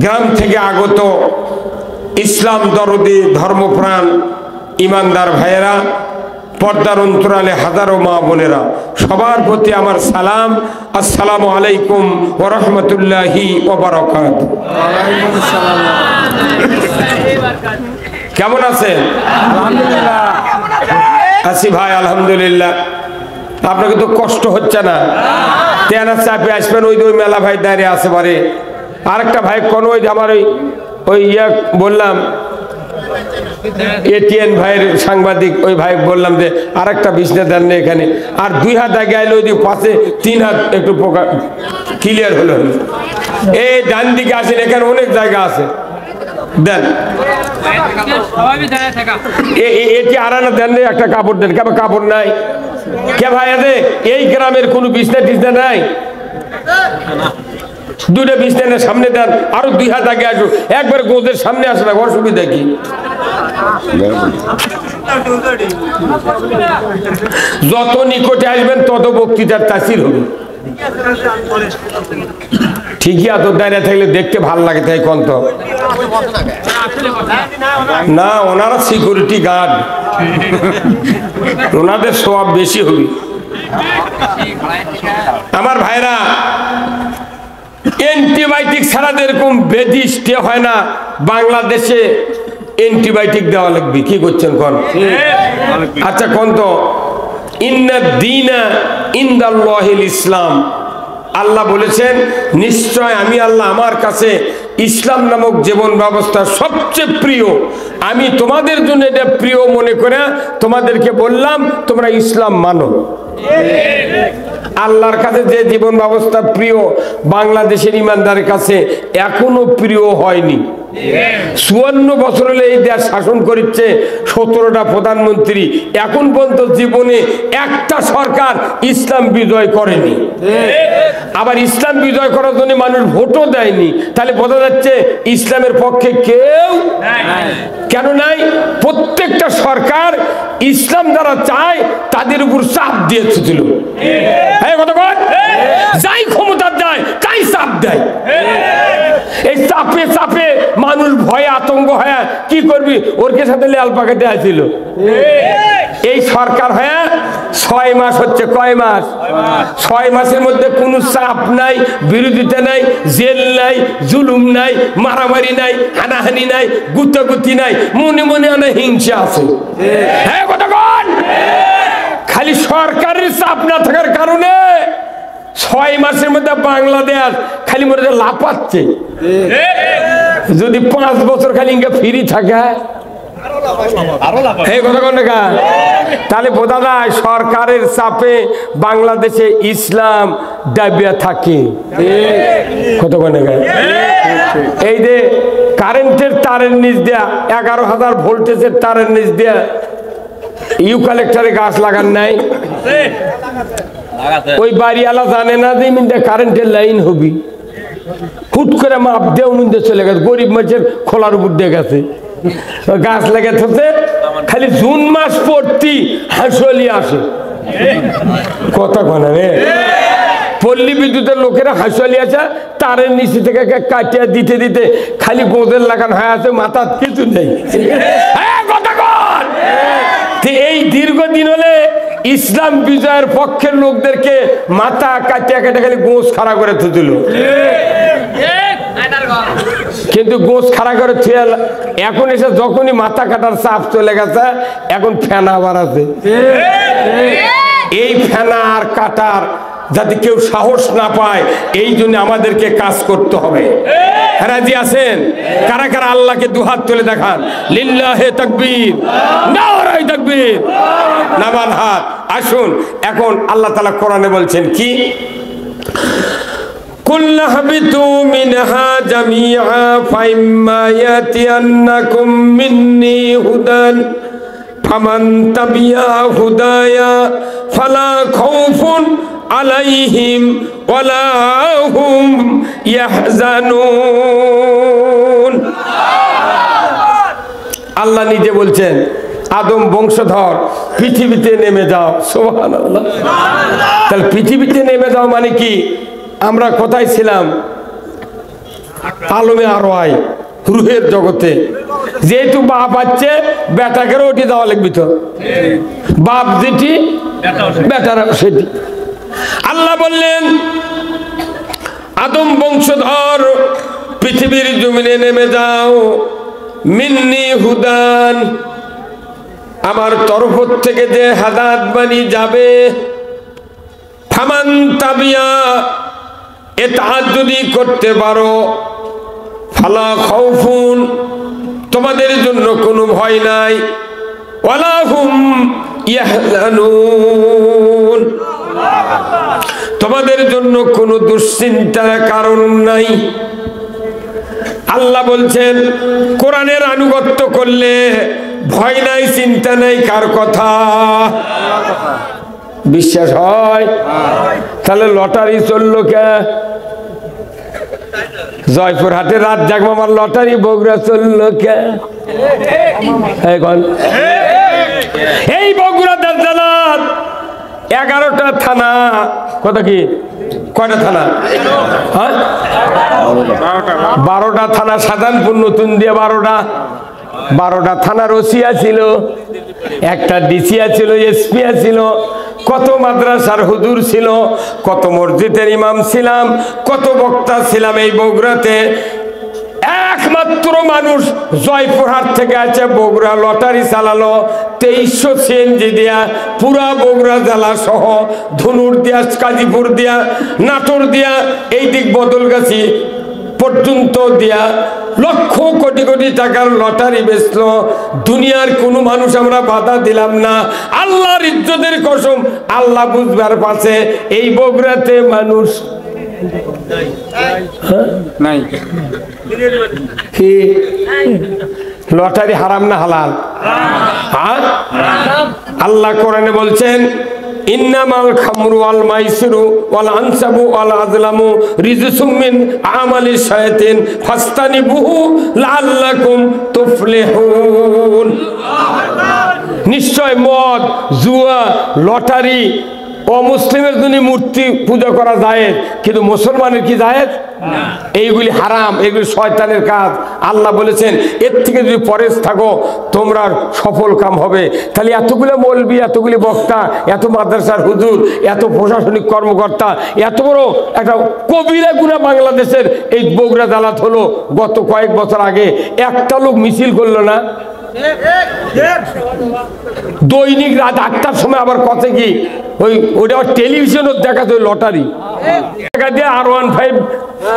গ্রাম থেকে আগত ইসলাম দরদি ধর্মপ্রাণ ইমানদার ভাইয়েরা, পর্দার অন্তরালে হাজারো মা বোনেরা, সবার প্রতি আমার সালাম। আসসালামু আলাইকুম ওয়া রাহমাতুল্লাহি ওয়া বারাকাতুহু। কেমন আছেন? আলহামদুলিল্লাহ আছি ভাই, আলহামদুলিল্লাহ। আপনাকে তো কষ্ট হচ্ছে না? তেনা চাপে আসবেন, ওই মেলা ভাই দাঁড়িয়ে আছে পারে। আরেকটা ভাই কোন ওই আমার ওই বললাম এটিএন ভাইয়ের সাংবাদিক, ওই ভাই বললাম যে আরেকটা বিছনা দেন না এখানে। আর 2 হাত আগে আইলে ওই পাশে 3 হাত একটু পোকা ক্লিয়ার হলো। এই ডান দিকে আসেন, এখানে অনেক জায়গা আছে, দেন। এটি আরানা দেন, একটা কাপড় দেন। কেমন কাপড় নাই কে ভাই? এই গ্রামের কোনো বিছনা টিছনা নাই? 2টা বিছনার সামনে দেন, আরো 2 হাত আগে আসুন, একবার গোদের সামনে আসে না, অসুবিধা কি? যত নিকটে আসবেন তত বক্তৃতার তাসির হবে। ঠিকই এত দাঁড়িয়ে থাকলে দেখতে ভাল লাগে, তাই কন্ত না? ওনারা সিকিউরিটি গার্ড, ওনাদের সব বেশি হবে। আমার ভাইরা, অ্যান্টিবায়োটিক ছাড়া যেরকম বেদি স্টে হয় না, বাংলাদেশে অ্যান্টিবায়োটিক দেওয়া লাগবে। কি করছেন কোন? আচ্ছা কোন তো, ইন্না দীনা ইনদাল্লাহিল ইসলাম। আল্লাহ বলেছেন নিশ্চয় আমি আল্লাহ, আমার কাছে ইসলাম নামক জীবন ব্যবস্থা সবচেয়ে প্রিয়। আমি তোমাদের জন্য এটা প্রিয় মনে করে তোমাদেরকে বললাম, তোমরা ইসলাম মানো। আল্লাহর কাছে যে জীবন ব্যবস্থা প্রিয়, বাংলাদেশের ইমানদারের কাছে এখনো প্রিয় হয়নি। 54 বছর হলে এই দেশ শাসন করছে, 17টা প্রধানমন্ত্রী, এখন পর্যন্ত জীবনে একটা সরকার ইসলাম বিজয় করেনি। আবার ইসলাম বিজয় করার জন্য মানুষ ভোটও দেয়নি। তাহলে বোঝা যাচ্ছে ইসলামের পক্ষে কেউ কেন নাই? প্রত্যেকটা সরকার ইসলাম যারা চায় তাদের উপর চাপ দিয়েছিল। যাই ক্ষমতা দেয় তাই চাপ দেয়। এই চাপে চাপে মানুষ ভয়ে আতঙ্ক হয়ে কি করবি, ওর কে সাথে লাল পাকেটে আসছিল। এই সরকার হয়ে 6 মাস হচ্ছে। কয় মাস? 6 মাসের মধ্যে কোনো চাপ নাই, বিরোধিতা নাই, জেল নাই, জুলুম নাই, মারামারি নাই, হানাহানি নাই, গুতাগুতি নাই, মনে মনে অনেক হিংসা আছে। হ্যাঁ কথা বল। খালি সরকারের চাপ না থাকার কারণে 6 মাসের মধ্যে বাংলাদেশ খালি মনে লাফাচ্ছে। যদি 5 বছর খালি ইনকা ফ্রি থাকে, তাহলে বোঝা যায় সরকারের চাপে বাংলাদেশে ইসলাম দাবিয়া থাকে। কতক্ষণ এই যে কারেন্টের তারের নিচ দেয়া, 11,000 ভোল্টেজের তারের নিচ দেয়া ইউক্যালিপটাসে গাছ লাগান নাই? ওই বাড়িওয়ালা জানে না যে মিনটা কারেন্টের লাইন হবি, হুট করে মাপ দেও মিনতে চলে গেছে, গরিব মানুষের খোলার উপর দিয়ে গেছে, গাছ লেগে থাকে। খালি জুন মাস পড়তি হাঁসুয়ালি আসে। কথা কনা রে, পল্লী বিদ্যুতের লোকেরা হাঁসুয়ালি আছে, তারের নিচে থেকে কাটিয়ে দিতে দিতে খালি গোদের লাগান হয়ে আছে, মাথার কিছু নেই। কথা কন। এই দীর্ঘদিন হলে ইসলাম বিজয়ের পক্ষের লোকদেরকে মাথা কাটিয়া কেটে খালি গোঁস খাড়া করে দিল। কিন্তু গোঁস খাড়া করে এখন এসে যখনই মাথা কাটার চাপ চলে গেছে, এখন ফেনা বাড়াছে। এই ফেনা আর কাটার যাতে কেউ সাহস না পায়, এই জন্য আমাদেরকে কাজ করতে হবে। রাজি আছেন? কারা কারা আল্লাহকে দুহাত তুলে দেখান, লিল্লাহে তাকবীর, নারায়ে তাকবীর, নামান হাত। আসুন, এখন আল্লাহ তাআলা কোরআনে বলছেন কি, কুল্লা হাবিতু মিনহা জামিআ ফাইম্মা ইয়াতিয়ান্নাকুম মিন্নি হুদান ফামান তাবিয়া হুদায়া ফালা খাউফুন আলাইহিম ওয়ালা হুম ইয়াহজানুন। আল্লাহ নিজে বলছেন, আদম বংশধর পৃথিবীতে নেমে যাও। সুবহানাল্লাহ। তাহলে পৃথিবীতে নেমে যাও মানে কি? আমরা কোথায় ছিলাম? আলমে আরো আয় রুহের জগতে যেহেতু বাপ আছে বেটাকে ওটি দেওয়া লাগবে তো বাপ যেটি বেটারা সেটি আল্লাহ বললেন আদম বংশধর পৃথিবীর জমিনে নেমে যাও মিন্নি হুদান আমার তরফ থেকে যে হাদাত বাণী যাবে ফামান তাবিয়া এটা যদি করতে পারো ফালা খাউফুন তোমাদের জন্য কোনো ভয় নাই ওয়ালা হুম ইয়াহজানুন তোমাদের জন্য কোনো দুশ্চিন্তার কারণ নাই আল্লাহ বলছেন কোরআনের আনুগত্য করলে ভয় নাই চিন্তা নাই কার কথা বিশ্বাস হয় তাহলে লটারি চললো কে জয়পুরহাটে রাত জাগমামার লটারি বগুড়া চললো কে এই বগুড়া দার্জালাত 11টা থানা কত কি কয়টা থানা 12টা থানা সাধারণপুর নতুন দিয়ে 12টা থানার ওসিয়া ছিল একটা ডিসিয়া ছিল এসপিয়া ছিল কত মাদ্রাসার হুজুর ছিল কত মসজিদের ইমাম ছিলাম কত বক্তা ছিলাম এই বগুড়াতে একমাত্র মানুষ জয়পুরহাট থেকে আছে বগুড়া লটারি চালালো 2300 সিএনজি দিয়া পুরা বগুড়া জেলা সহ ধনুর দিয়া কাজীপুর দিয়া নাটোর দিয়া এই দিক বদলগাছি পর্যন্ত দিয়া লক্ষ কোটি কোটি টাকার লটারি বেচলো দুনিয়ার কোনো মানুষ আমরা বাধা দিলাম না আল্লাহর ইজ্জতের কসম আল্লাহ বুঝবার পাশে এই বগুড়াতে মানুষ নাই কি লটারি হারাম না হালাল আল্লাহ কোরআনে বলছেন ইন্নামাল খামরু ওয়াল মাইসিরু ওয়াল আনসাবু ওয়াল আজলামু রিজসুম মিন আমালিশ শায়াতিন ফাস্তানিবুহু লাআল্লাকুম তুফলিহুন নিশ্চয় মদ জুয়া লটারি অমুসলিমের জন্য মূর্তি পূজা করা জায়েজ কিন্তু মুসলমানের কি জায়েজ না এইগুলি হারাম এগুলি শয়তানের কাজ আল্লাহ বলেছেন এর থেকে যদি পরেজ থাকো তোমরা সফল কাম হবে তাহলে এতগুলো মৌলবি এতগুলি বক্তা এত মাদ্রাসার হুজুর এত প্রশাসনিক কর্মকর্তা এত বড় একটা কবিরা গুণা বাংলাদেশের এই বগুড়া জালাত হলো গত কয়েক বছর আগে একটা লোক মিছিল করলো না দৈনিক রাত 8টার সময় আবার কত কি ওইটা টেলিভিশনও দেখা যায় লটারি টাকা দিয়ে R15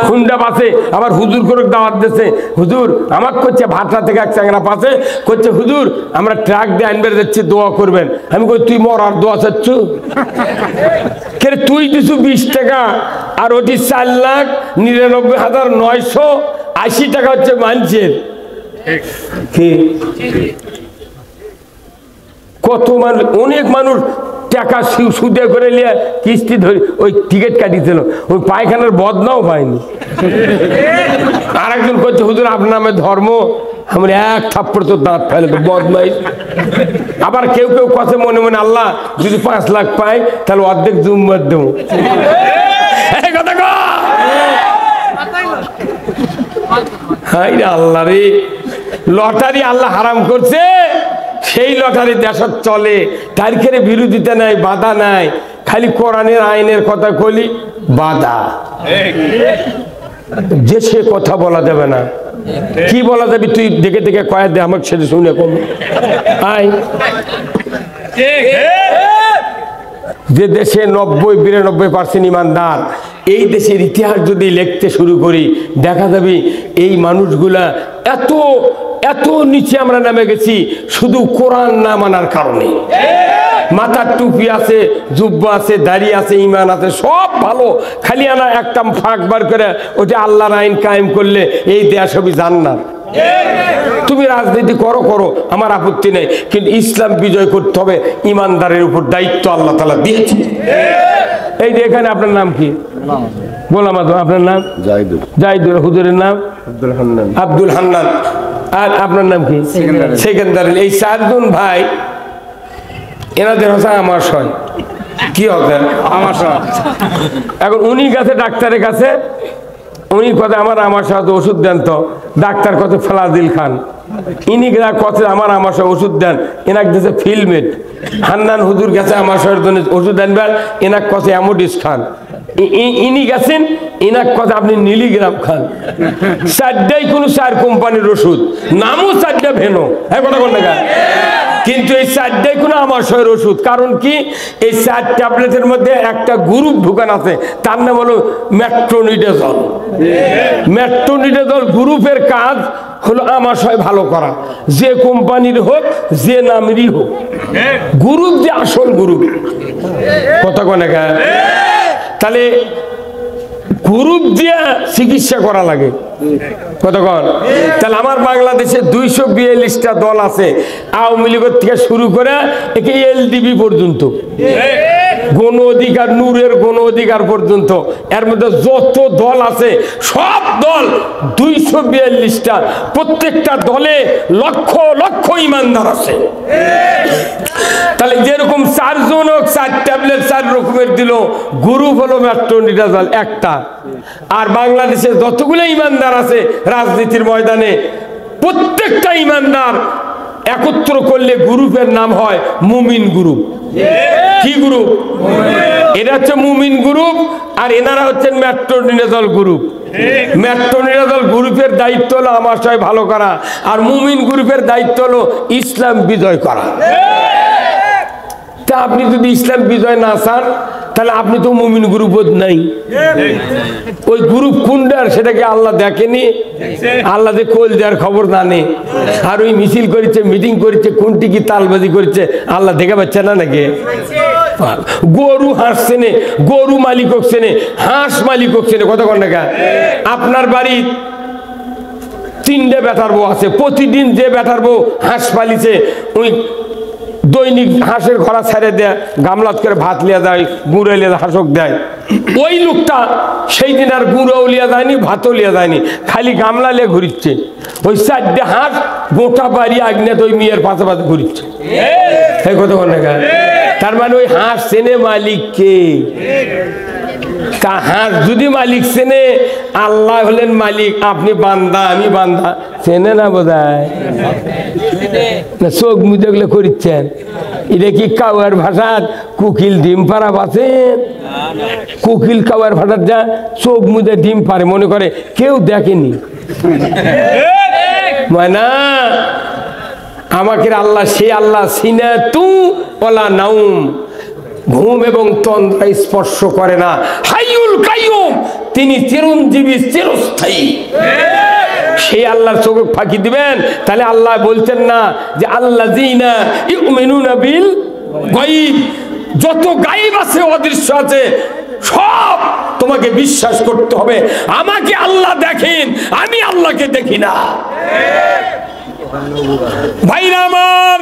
হুন্ডা পাশে আবার হুজুর করে দাওয়াত দিচ্ছে হুজুর আমার করছে ভাটরা থেকে এক চাংরা পাশে করছে হুজুর আমরা ট্রাক দিয়ে আনবে যাচ্ছি দোয়া করবেন আমি কই তুই মর আর দোয়া চাচ্ছু কে তুই দিছু 20 টাকা আর ওটি 4,99,980 টাকা হচ্ছে মানুষের কত মানুষ অনেক মানুষ টাকা সুদে করে নিয়ে কিস্তি ধরে ওই টিকিট কাটিয়েছিল ওই পায়খানার বদনাও পায়নি আর একজন করছে হুজুর আপনার নামে ধর্ম আমরা এক থাপ্পড় তো দাঁত ফেলে তো বদনাই আবার কেউ কেউ কথা মনে মনে আল্লাহ যদি 5 লাখ পাই তাহলে অর্ধেক জুম্মার দেবো আল্লাহ রে লটারি আল্লাহ হারাম করছে সেই লটারি দেশত চলে তারিখের বিরোধিতা নাই বাধা নাই খালি কোরআনের আইনের কথা কলি বাধা যে সে কথা বলা যাবে না কি বলা যাবে তুই দেখে দেখে কয়া দে আমাকে সেটা শুনে কম আয় যে দেশে 90-92% ইমানদার এই দেশের ইতিহাস যদি লিখতে শুরু করি দেখা যাবে এই মানুষগুলা এত এত নিচে আমরা নামে গেছি শুধু কোরআন না মানার কারণে মাথার টুপি আছে জুব্বা আছে দাড়ি আছে ইমান আছে সব ভালো খালি আনা একটা ফাঁক বার করে ওটা আল্লাহর আইন কায়েম করলে এই দেশ হবে জান্নাত তুমি রাজনীতি করো করো আমার আপত্তি নেই কিন্তু ইসলাম বিজয় করতে হবে ইমানদারের উপর দায়িত্ব আল্লাহ তাআলা দিয়েছে এই যে এখানে আপনার নাম কি গোলাম আজম আপনার নাম জাহিদুল জাহিদুল হুজুরের নাম আব্দুল হান্নান আর আপনার নাম কি সেকেন্দার এই 4 জন ভাই এনাদের হচ্ছে আমার সয় কি হবে আমার সয় এখন উনি গেছে ডাক্তারের কাছে উনি কথা আমার সাথে ওষুধ দেন তো, ডাক্তার কত ফেলাদিল খান, ইনি কথা আমার সাথে ওষুধ দেন, এনাক দিয়েছে ফিলমেট। হান্নান হুজুর গেছে আমার সাথে ওষুধ আনবেন, এনাক কথা অ্যামোডিস খান। ইনি গেছেন, এনাক কথা আপনি নীলিগ্রাম খান। চারটাই কোনো 4 কোম্পানির ওষুধ, নামও 4টা ভেনো। হ্যাঁ কথা কোন টাকা, কিন্তু এই 4টাই কোনো আমাশয়ের ওষুধ। কারণ কি, এই 4 ট্যাবলেটের মধ্যে একটা গ্রুপ ঢুকান আছে, তার নাম হলো মেট্রোনিডাজল। মেট্রোনিডাজল গ্রুপের কাজ হলো আমাশয় ভালো করা, যে কোম্পানির হোক, যে নামেরই হোক। গ্রুপ যে আসল গ্রুপ, কথা কোন টাকা। তাহলে গ্রুপ দিয়ে চিকিৎসা করা লাগে, কতক্ষণ। তাহলে আমার বাংলাদেশে 242টা দল আছে, আওয়ামী লীগের থেকে শুরু করে একে এলডিবি পর্যন্ত, গণ অধিকার, নূরের গণ অধিকার পর্যন্ত, এর মধ্যে যত দল আছে সব দল 242টা। প্রত্যেকটা দলে লক্ষ লক্ষ ইমানদার আছে। তাহলে যেরকম 4 জন হোক, 4 ট্যাবলেট 4 রকমের দিল, গ্রুপ হলো মেট্রোনিডাজল একটা। আর বাংলাদেশে যতগুলো ইমানদার আছে রাজনীতির ময়দানে, প্রত্যেকটা ইমানদার একত্র করলে গ্রুপের নাম হয় মুমিন গ্রুপ। কি গ্রুপ? এটা হচ্ছে মুমিন গ্রুপ, আর এনারা হচ্ছেন মেট্রোনিডাজল গ্রুপ। মেট্রোনিডাজল গ্রুপের দায়িত্ব হলো আমাশয় ভালো করা, আর মুমিন গ্রুপের দায়িত্ব হলো ইসলাম বিজয় করা। তা আপনি যদি ইসলাম বিজয় না চান, তাহলে আপনি তো মুমিন গ্রুপ নাই। ওই গ্রুপ কোনটার সেটাকে আল্লাহ দেখেনি, আল্লাহ যে কোল দেওয়ার খবর জানে। আর ওই মিছিল করেছে, মিটিং করেছে, কোনটি কি তালবাজি করেছে আল্লাহ দেখে পাচ্ছে না নাকি? গরু হাঁস চেনে, গরু মালিক চেনে, হাঁস মালিক চেনে, কত কোন টাকা। আপনার বাড়ি 3টে বেটার বউ আছে, প্রতিদিন যে বেটার বউ হাঁস পালিছে, ওই দৈনিক হাঁসের ঘোড়া ছেড়ে দেয়, গামলাত করে ভাত লিয়া দেয়, গুঁড়ো লিয়া হাঁসক দেয়। ওই লোকটা সেই দিন আর গুঁড়ো লিয়া যায়নি, ভাতও লিয়া যায়নি, খালি গামলা লিয়ে ঘুরিচ্ছে। ওই 4টে হাঁস গোটা বাড়ি আগ্নেত ওই মেয়ের পাশে পাশে ঘুরিচ্ছে। এই কথা বলে, তার মানে ওই হাঁস চেনে মালিককে। তা হাঁস যদি মালিক চেনে, আল্লাহ হলেন মালিক, আপনি বান্দা, আমি বান্দা, চেনে না বোধহয় না? চোখ মুজে গুলো করিচ্ছেন, এটা কি কাউয়ার ভাষার কুকিল ডিম পাড়া বাঁচেন? কুকিল কাউয়ার ভাষার যা চোখ মুজে ডিম পারে, মনে করে কেউ দেখেনি। মানে আমাকে আল্লাহ, সে আল্লাহ সিনা তু ওলা নাউম, ঘুম এবং তন্দ্রা স্পর্শ করে না। হাইয়ুল কাইয়ুম, তিনি চিরঞ্জীবী, চিরস্থায়ী। সেই আল্লাহর চোখ ফাঁকি দিবেন? তাহলে আল্লাহ বলছেন না যে আল্লাযীনা ইউমিনুনা বিল গায়ব, যত গায়ব আছে, অদৃশ্য আছে, সব তোমাকে বিশ্বাস করতে হবে। আমাকে আল্লাহ দেখেন, আমি আল্লাহকে দেখি না। ভাইরা আমার,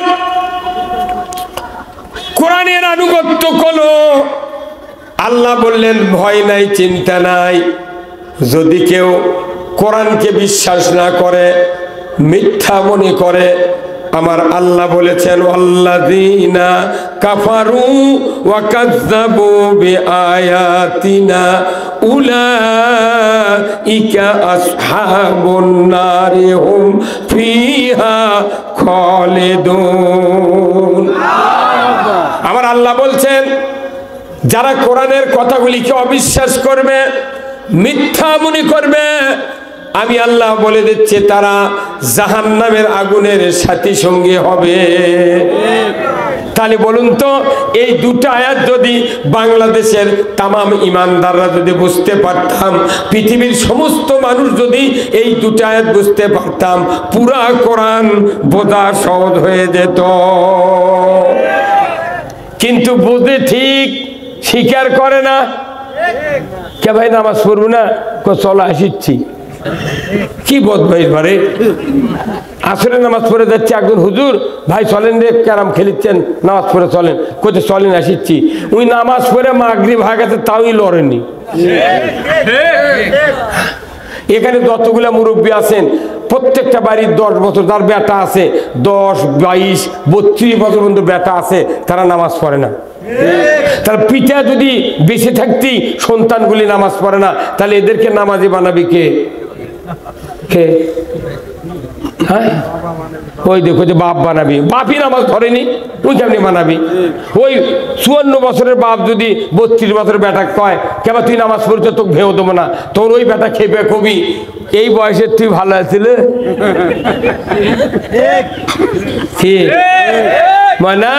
কোরআনের আনুগত্য করো। আল্লাহ বললেন ভয় নাই, চিন্তা নাই। যদি কেউ কোরআনকে বিশ্বাস না করে, মিথ্যা মনে করে, আমার আল্লাহ বলেছেন ওয়াল্লাযীনা কাফারু ওয়া কাযযাবু বিআয়াতিনা উলাইকা আসহাবুন নারি হুম ফিহা খালিদুন। আমার আল্লাহ বলছেন, যারা কোরআনের কথাগুলিকে অবিশ্বাস করবে, মিথ্যা মনে করবে, আমি আল্লাহ বলে দিচ্ছি তারা জাহান্নামের আগুনের সাথী সঙ্গী হবে। তাহলে বলুন তো, এই দুটো আয়াত যদি বাংলাদেশের তামাম ইমানদাররা যদি বুঝতে পারতাম, পৃথিবীর সমস্ত মানুষ যদি এই দুটো আয়াত বুঝতে পারতাম, পুরা কোরআন বোঝা সহজ হয়ে যেত। কিন্তু বুঝে ঠিক স্বীকার করে না। কে ভাই নামাজ পড়বো না? চলো আসিচ্ছি। কি বদমাইশ বারে, আসলে নামাজ পড়ে যাচ্ছে, একজন হুজুর ভাই চলেন রে, ক্যারাম খেলিচ্ছেন, নামাজ পড়ে চলেন, কোথায় চলেন আসিচ্ছি। ওই নামাজ পড়ে মাগরিব হয়ে গেছে, তাওই লড়েনি। এখানে যতগুলা মুরব্বী আছেন, প্রত্যেকটা বাড়ির 10 বছর তার বেটা আছে, 10, 22, 32 বছর পর্যন্ত বেটা আছে, তারা নামাজ পড়ে না। তাহলে পিতা যদি বেঁচে থাকতেই সন্তানগুলি নামাজ পড়ে না, তাহলে এদেরকে নামাজি বানাবি কে? কে? হ্যাঁ, ওই দেখো যে বাপ বানাবি, বাপই নামাজ ধরেনি, তুই কেমনি বানাবি? ওই 54 বছরের বাপ যদি 32 বছরের বেটা কয় কেবা তুই নামাজ পড়ছো, তোকে ভেও দেবো না, তোর ওই বেটা খেপে কবি এই বয়সে তুই ভালো আছিলে মানে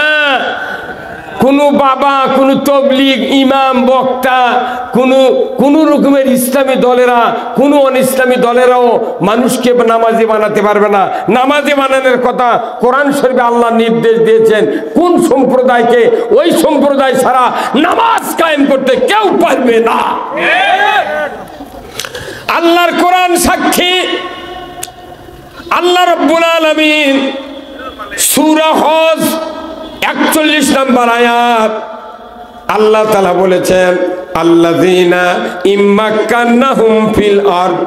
কোন বাবা, কোন তবলিগ ইমাম বক্তা, কোন রকমের ইসলামী দলেরা, কোন অন ইসলামী দলেরাও মানুষকে নামাজি বানাতে পারবে না। নামাজি বানানোর কথা কোরআন শরীফে আল্লাহ নির্দেশ দিয়েছেন। কোন সম্প্রদায়কে? ওই সম্প্রদায় ছাড়া নামাজ কায়েম করতে কেউ পারবে না। আল্লাহর কোরআন সাক্ষী। আল্লাহ রাব্বুল আলামিন সূরা হজ 41 নম্বর আয়াত আল্লাহ তাআলা বলেছেন, আল্লাযীনা ইম্মাক্কান্নাহুম ফিল আরদ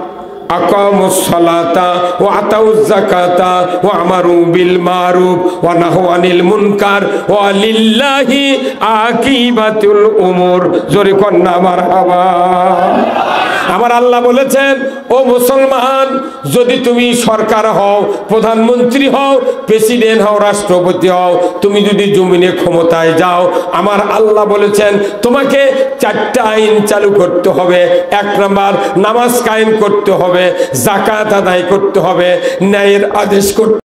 আকামুস সালাতা ওয়া আতাউজ যাকাতা ওয়া আমারু বিল মারুফ ওয়া নাহু আনিল মুনকার ওয়া লিল্লাহি আকিবাতুল উমুর। জোরে কন্না মারহাবা। আমার আল্লাহ বলেছেন, ও মুসলমান, যদি তুমি সরকার হও, প্রধানমন্ত্রী হও, প্রেসিডেন্ট হও, রাষ্ট্রপতি হও, তুমি যদি জমিনে ক্ষমতায় যাও, আমার আল্লাহ বলেছেন তোমাকে 4টা আইন চালু করতে হবে। 1 নাম্বার, নামাজ কায়েম করতে হবে, যাকাত আদায় করতে হবে, ন্যায়ের আদেশ করতে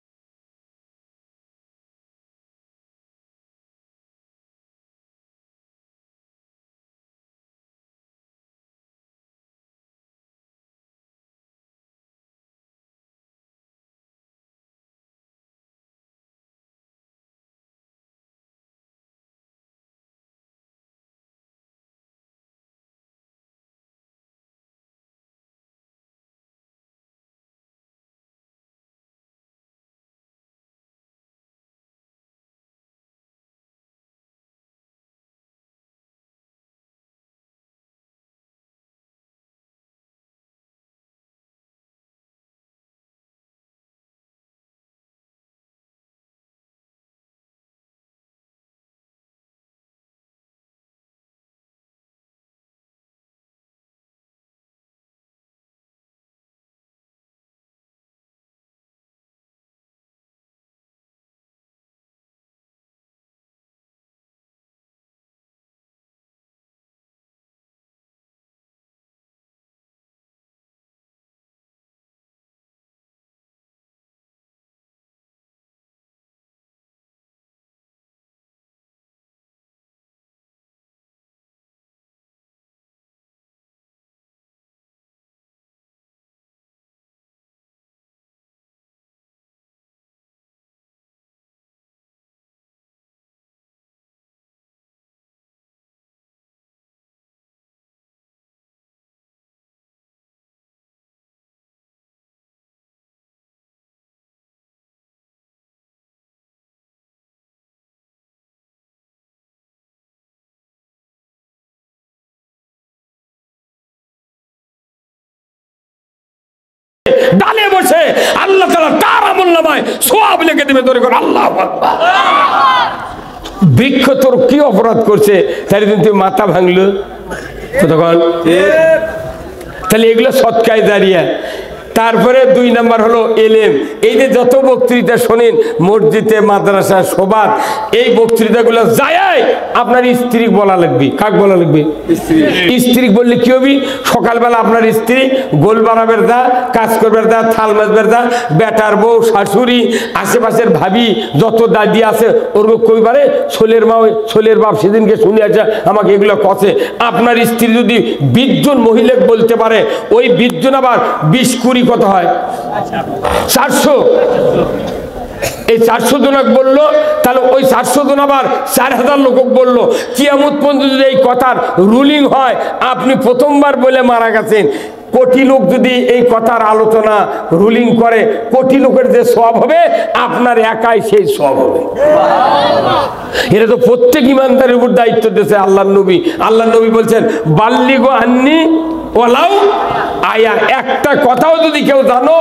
ডালে বসে আল্লাহ তাআলা তার আমলনামায় সওয়াব লিখে দেবে। ধরে করে আল্লাহু আকবার। বৃক্ষ তোর কি অপরাধ করছে, তাহলে কিন্তু মাথা ভাঙলো তখন, তাহলে এগুলো সৎকায় দাঁড়িয়ে। তারপরে 2 নাম্বার হলো এলেম। এই যে যত বক্তৃতা শোনেন মসজিদে, মাদ্রাসা, সবার, এই বক্তৃতাগুলো যায় আপনার স্ত্রী বলা লাগবে। কাক বলা লাগবে? স্ত্রী বললে কি হবি? সকালবেলা আপনার স্ত্রী গোল বানাবের দা, কাজ করবের দা, থাল মাজবের দা, বেটার বউ, শাশুড়ি, আশেপাশের ভাবি, যত দাদি আছে ওর কইবারে ছোলের মা, ছোলের বাপ সেদিনকে শুনে আছে আমাকে এগুলো কষে। আপনার স্ত্রী যদি 20 জন মহিলা বলতে পারে, ওই 20 জন আবার 20-20 কত হয়? 400। এই 400 জনক বললো, তাহলে ওই 400 জন আবার 4000 লোক বললো। কিয়ামত পর্যন্ত যদি এই কথার রুলিং হয়, আপনি প্রথমবার বলে মারা গেছেন, কোটি লোক যদি এই কথার আলোচনা রুলিং করে, কোটি লোকের যে সওয়াব হবে, আপনার একাই সেই সওয়াব হবে। এটা তো প্রত্যেক ইমানদারের উপর দায়িত্ব দিয়েছে আল্লাহর নবী। আল্লাহর নবী বলছেন, বাল্লিগো আন্নি ওয়ালাউ আয়া। একটা কথাও যদি কেউ জানো,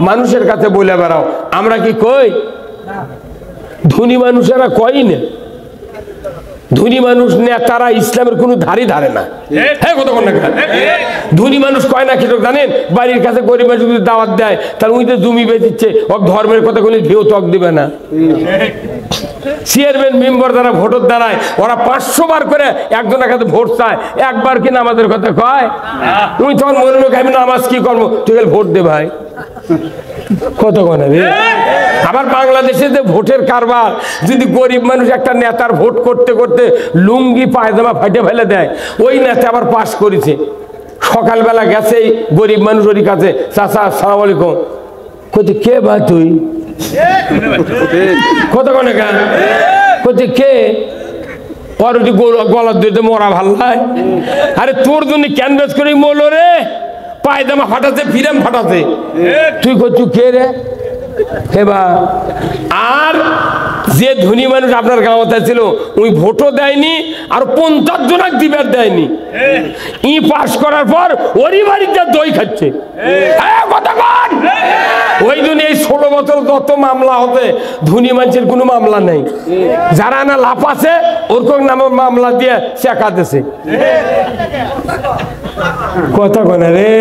মানুষের কাছে বলে বেড়াও। আমরা কি কই? ধনী মানুষেরা কই না, ধনী মানুষ নেতারা ইসলামের কোনো ধারে ধারে না। হ্যাঁ কত কোন ধনী মানুষ কয় না কিছু জানেন, বাড়ির কাছে গরিব মানুষ যদি দাওয়াত দেয় তাহলে উনি তো জমি বেচিচ্ছে, ও ধর্মের কথা কোনো কেউ তক দিবে না। চেয়ারম্যান মেম্বার দ্বারা ভোটের দ্বারায় ওরা 500 বার করে একজনের কাছে ভোট চায়, একবার কিনা আমাদের কথা কয়? তুমি তখন মনে লোক আমি নামাজ কি করবো, তুই ভোট দে ভাই। কত কোনা রে। আবার বাংলাদেশে যে ভোটের কারবার, যদি গরিব মানুষ একটা নেতার ভোট করতে করতে লুঙ্গি পায়জামা ফাটে ফেলে দেয়, ওই নেতা আবার পাস করেছে, সকালবেলা গেছে গরিব মানুষ ওর কাছে, চাচা আসসালামু আলাইকুম, কত কে ভাই তুই? কত কোনে গান কত কে? ওর গলার দিতে মরা ভাল লাগে। আরে তোর জন্য ক্যানভাস করে মরলো রে, পায়জামা ফাটাতে ফিরাম ফাটাতে, তুই করছু কে রে? হেবা আর যে ধনী মানুষ আপনার গাঁওতে ছিল ওই ভোটও দেয়নি, আর 50 জনক দিবার দেয়নি, ই পাস করার পর ওরই বাড়িতে দই খাচ্ছে। ওই জন্য এই 16 বছর যত মামলা হবে, ধনী মানুষের কোনো মামলা নেই, যারা না লাভ আছে ওরকম নামে মামলা দিয়ে চেকাতেছে। কথা কনে রে,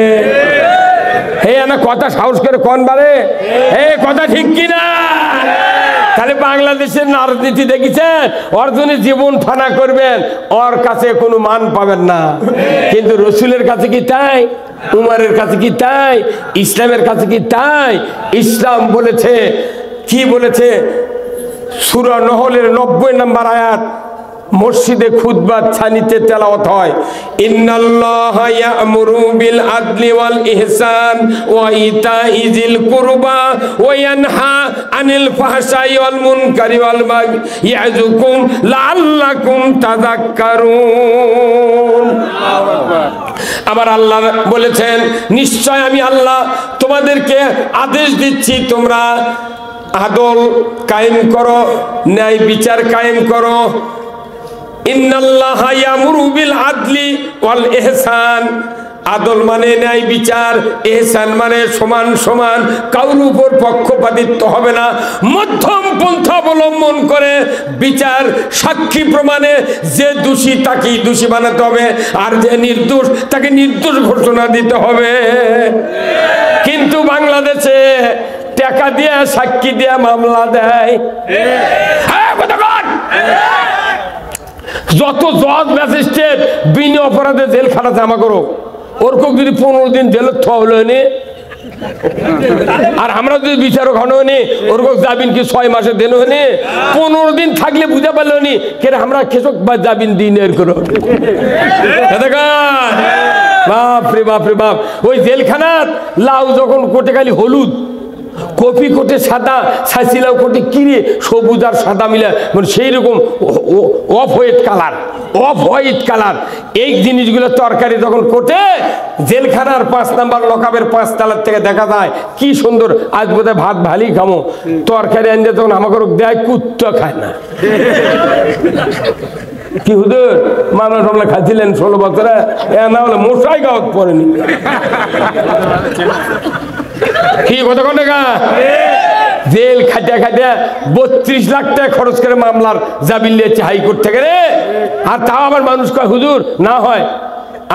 হে না কথা সাহস করে কোন বারে, হে কথা ঠিক কিনা? তাহলে বাংলাদেশের রাজনীতি দেখেছেন, ওর জন্য জীবন ফানা করবেন, ওর কাছে কোনো মান পাবেন না। কিন্তু রসুলের কাছে কি তাই? উমরের কাছে কি তাই? ইসলামের কাছে কি তাই? ইসলাম বলেছে, কি বলেছে? সূরা নহলের 90 নম্বর আয়াত, মসজিদে খুতবা ছানিতে তেলাওয়াত হয়, ইন্নাল্লাহা ইয়া'মুরু বিল আদলি ওয়াল ইহসান ওয়া ইতাই যিল কুরবা ওয়া ইয়ানহা আনিল ফাহশাই ওয়াল মুনকারি ওয়াল বাগই ইয়াযুকুম লাআল্লাকুম তাযাক্কারুন। আবার আল্লাহ বলেছেন, নিশ্চয় আমি আল্লাহ তোমাদেরকে আদেশ দিচ্ছি, তোমরা আদল কায়েম করো, ন্যায় বিচার কায়েম করো। ইন্নাল্লাহা ইয়ামুরু বিল আদলি ওয়াল ইহসান, আদল মানে ন্যায় বিচার, ইহসান মানে সমান সমান, কারোর উপর পক্ষপাতিত্ব হবে না, মধ্যম পন্থা অবলম্বন করে বিচার সাক্ষী প্রমাণে যে দোষী তাকে দোষী বানাতে হবে, আর যে নির্দোষ তাকে নির্দোষ ঘোষণা দিতে হবে। কিন্তু বাংলাদেশে টাকা দিয়ে সাক্ষী দিয়ে মামলা দেয়। যত জজ ম্যাজিস্ট্রেট বিনা অপরাধে জেল খাটা জামা করো, ওরকম যদি 15 দিন জেলের থ হলো নি, আর আমরা যদি বিচারক হন নি, ওরকম জামিন কি 6 মাসে দেন নি, 15 দিন থাকলে বুঝা পারলো নি কে আমরা কৃষক বা জামিন দিন এর করো। বাপরে বাপরে বাপ, ওই জেলখানাত লাউ যখন কোটে খালি হলুদ, কপি কোটে সাদা, ছাইছিলাও কোটে কিরে সবুজ আর সাদা মিলা, মানে সেই রকম অফ হোয়াইট কালার, এই জিনিসগুলো তরকারি যখন কোটে জেলখানার 5 নাম্বার লকাবের 5 তলার থেকে দেখা যায় কি সুন্দর, আজ বোধহয় ভাত ভালোই খামো, তরকারি আনতে তখন আমাকে দেয়, কুত্তা খায় না। কি হুজুর মামলা টামলা খাচ্ছিলেন 16 বছরে, না হলে মশাই গাওয়াত পড়েনি কি কথা কন গা? জেল খাটিয়া খাটিয়া 32 লাখ টাকা খরচ করে মামলার জামিন নিয়েছে হাইকোর্ট থেকে রে। আর তাও আবার মানুষ কয় হুজুর না হয়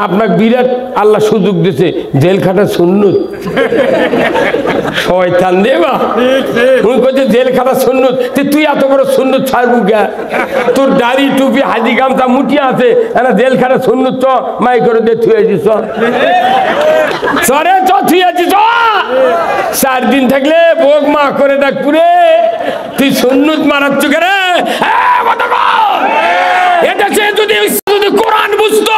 আপনাকে বিরাট আল্লাহ সুযোগ দিয়েছে, জেল খাটা সুন্নত। শয়তান দেবা তুই কইছে জেল খাটা সুন্নত, তুই এত বড় সুন্নত ছাড়বু গা? তোর দাড়ি টুপি হাজি গামছা মুঠিয়ে আছে, জেল খাটা সুন্নত চ মাই করে দিয়ে থুয়ে দিস, চরে চ থুয়ে দিস, 4 দিন থাকলে বোক মা করে ডাক পুরে, তুই সুন্নত মারাচ্ছ কে রে? এটা সে যদি কোরআন বুঝতো,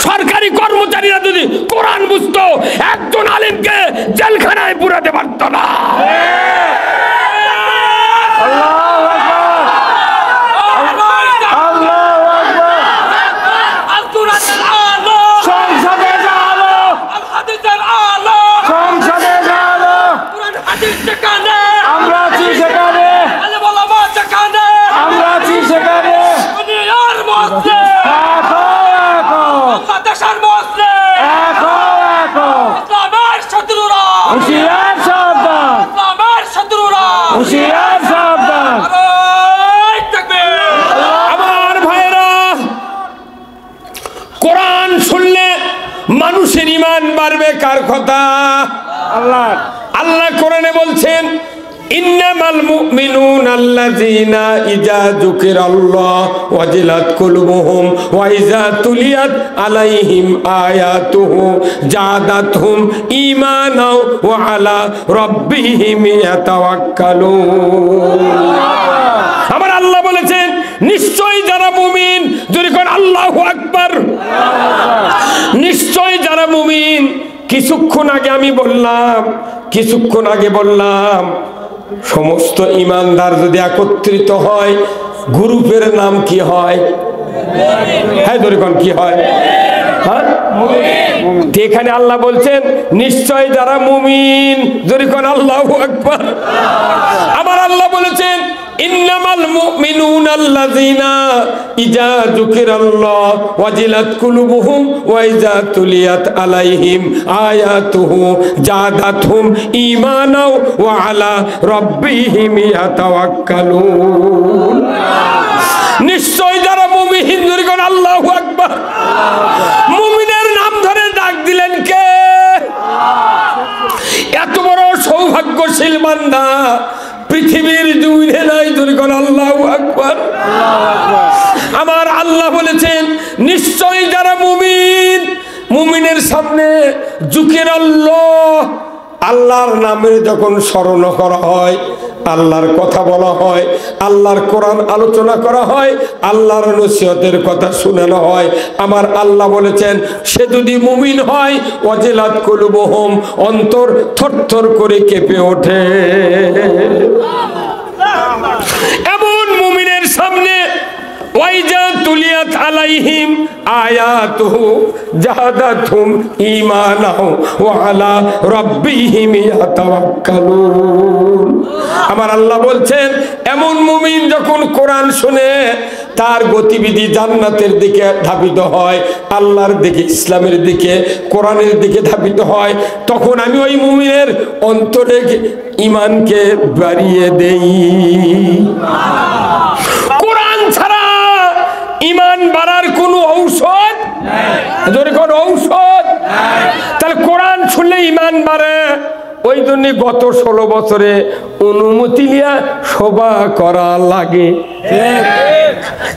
সরকারি কর্মচারীরা যদি কোরআন বুঝতো, একজন আলেমকে জেলখানায় পুরাতে পারত না। আমার ভাইরা ঈমান বাড়বে কার কথা? আল্লাহ। আল্লাহ কোরআনে বলছেন ইন্নামাল মুমিনুনা আল্লাযীনা ইযা যুকিরাল্লাহ ওয়াজিলাত কুলুবুহুম ওয়া ইযা তুলিয়াত আলাইহিম আয়াতুহু জাদাতহুম ঈমানাও ওয়া আলা রাব্বিহিম ইয়াতাওয়াক্কালুন। আমার আল্লাহ বলেছেন নিশ্চয়ই যারা মুমিন, যদি কোন আল্লাহু আকবার, নিশ্চয়ই যারা মুমিন। কিছুক্ষণ আগে বললাম সমস্ত ইমানদার যদি একত্রিত হয় গ্রুপের নাম কি হয়? হ্যাঁ ধরে কোন কি হয়? হ্যাঁ, এখানে আল্লাহ বলছেন নিশ্চয় যারা মুমিন, যদি কোন আল্লাহু আকবার। আমার আল্লাহ বলেছেন ইন্নামাল মুমিনুনা আল্লাযীনা ইযা যুকিরাল্লাহ ওয়াজিলাত কুলুবুহুম ওয়া ইযা তুলিয়াত আলাইহিম আয়াতুহু জাদাতহুম ঈমানাও ওয়া আলা রাব্বিহিম ইয়াতাওয়াক্কালুন। নিশ্চয় যারা মুমিন, যদি কোন আল্লাহু আকবার। মুমিনের নাম ধরে ডাক দিলেন কে? এত বড় সৌভাগ্যশীল বান্দা পৃথিবীর জমিনে নাই, যদি কোন আল্লাহু আকবার। আমার আল্লাহ বলেছেন নিশ্চয় যারা মুমিন, মুমিনের সামনে যুকিরাল্লাহ, আল্লাহর নামের যখন স্মরণ করা হয়, আল্লাহর কথা বলা হয়, আল্লাহর কোরআন আলোচনা করা হয়, আল্লাহর নসিহতের কথা শোনানো হয়, আমার আল্লাহ বলেছেন সে যদি মুমিন হয় ওয়াজিলাত কুলুবুহুম, অন্তর থরথর করে কেঁপে ওঠে। এমন মুমিনের সামনে ওয়াইজা তুলিয়াত আলাইহিম আয়াতুহু জাদাতহুম ঈমানাও ওয়া আলা রাব্বিহিম ইয়াতাওয়াক্কালুন। আমার আল্লাহ বলছেন এমন মুমিন যখন কোরআন শুনে তার গতিবিধি জান্নাতের দিকে ধাবিত হয়, আল্লাহর দিকে, ইসলামের দিকে, কোরআনের দিকে ধাবিত হয়, তখন আমি ওই মুমিনের অন্তরে ঈমানকে বাড়িয়ে দেই। কোরআন ছাড়া ঈমান বাড়ার কোনো ঔষধ নাই, কোন ঔষধ নাই। তাহলে কোরআন শুনলে ঈমান বাড়ে। ওই জন্য গত 16 বছরে অনুমতি নিয়ে সভা করা লাগে।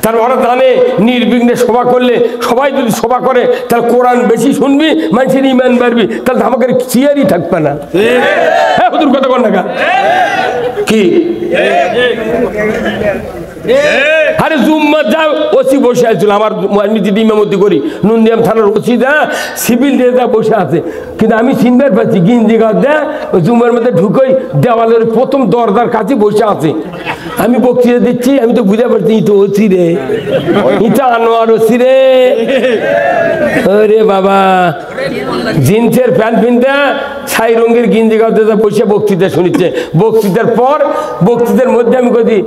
তার ওরা জানে নির্বিঘ্নে সভা করলে, সবাই যদি সভা করে তাহলে কোরআন বেশি শুনবি, মানুষের ঈমান বাড়বি, তাহলে আমাদের চেয়ারই থাকবে না। হ্যাঁ হুজুর কথা বল না কি? আরে জুম্মা যাও, ওসি বসে আসছিল, আমার আমি যদি ইমামতি করি নুনদিয়াম থানার ওসি দা সিভিল দিয়ে যা বসে আছে, কিন্তু আমি চিনবার পাচ্ছি গিঞ্জি গাছ দেয় ওই জুম্মার মধ্যে ঢুকোই দেওয়ালের প্রথম দরজার কাছে বসে আছে। আমি বক্তৃতা দিচ্ছি, আমি তো বুঝতে পারছি ই তো ওসি রে, ই তো আনোয়ার ওসি রে। ওরে বাবা, জিন্সের প্যান্ট পিনতে ছাই রঙের গিঞ্জি গাছ দিয়ে বসে বক্তৃতা শুনিচ্ছে। বক্তৃতার পর বক্তৃতার মধ্যে আমি কদি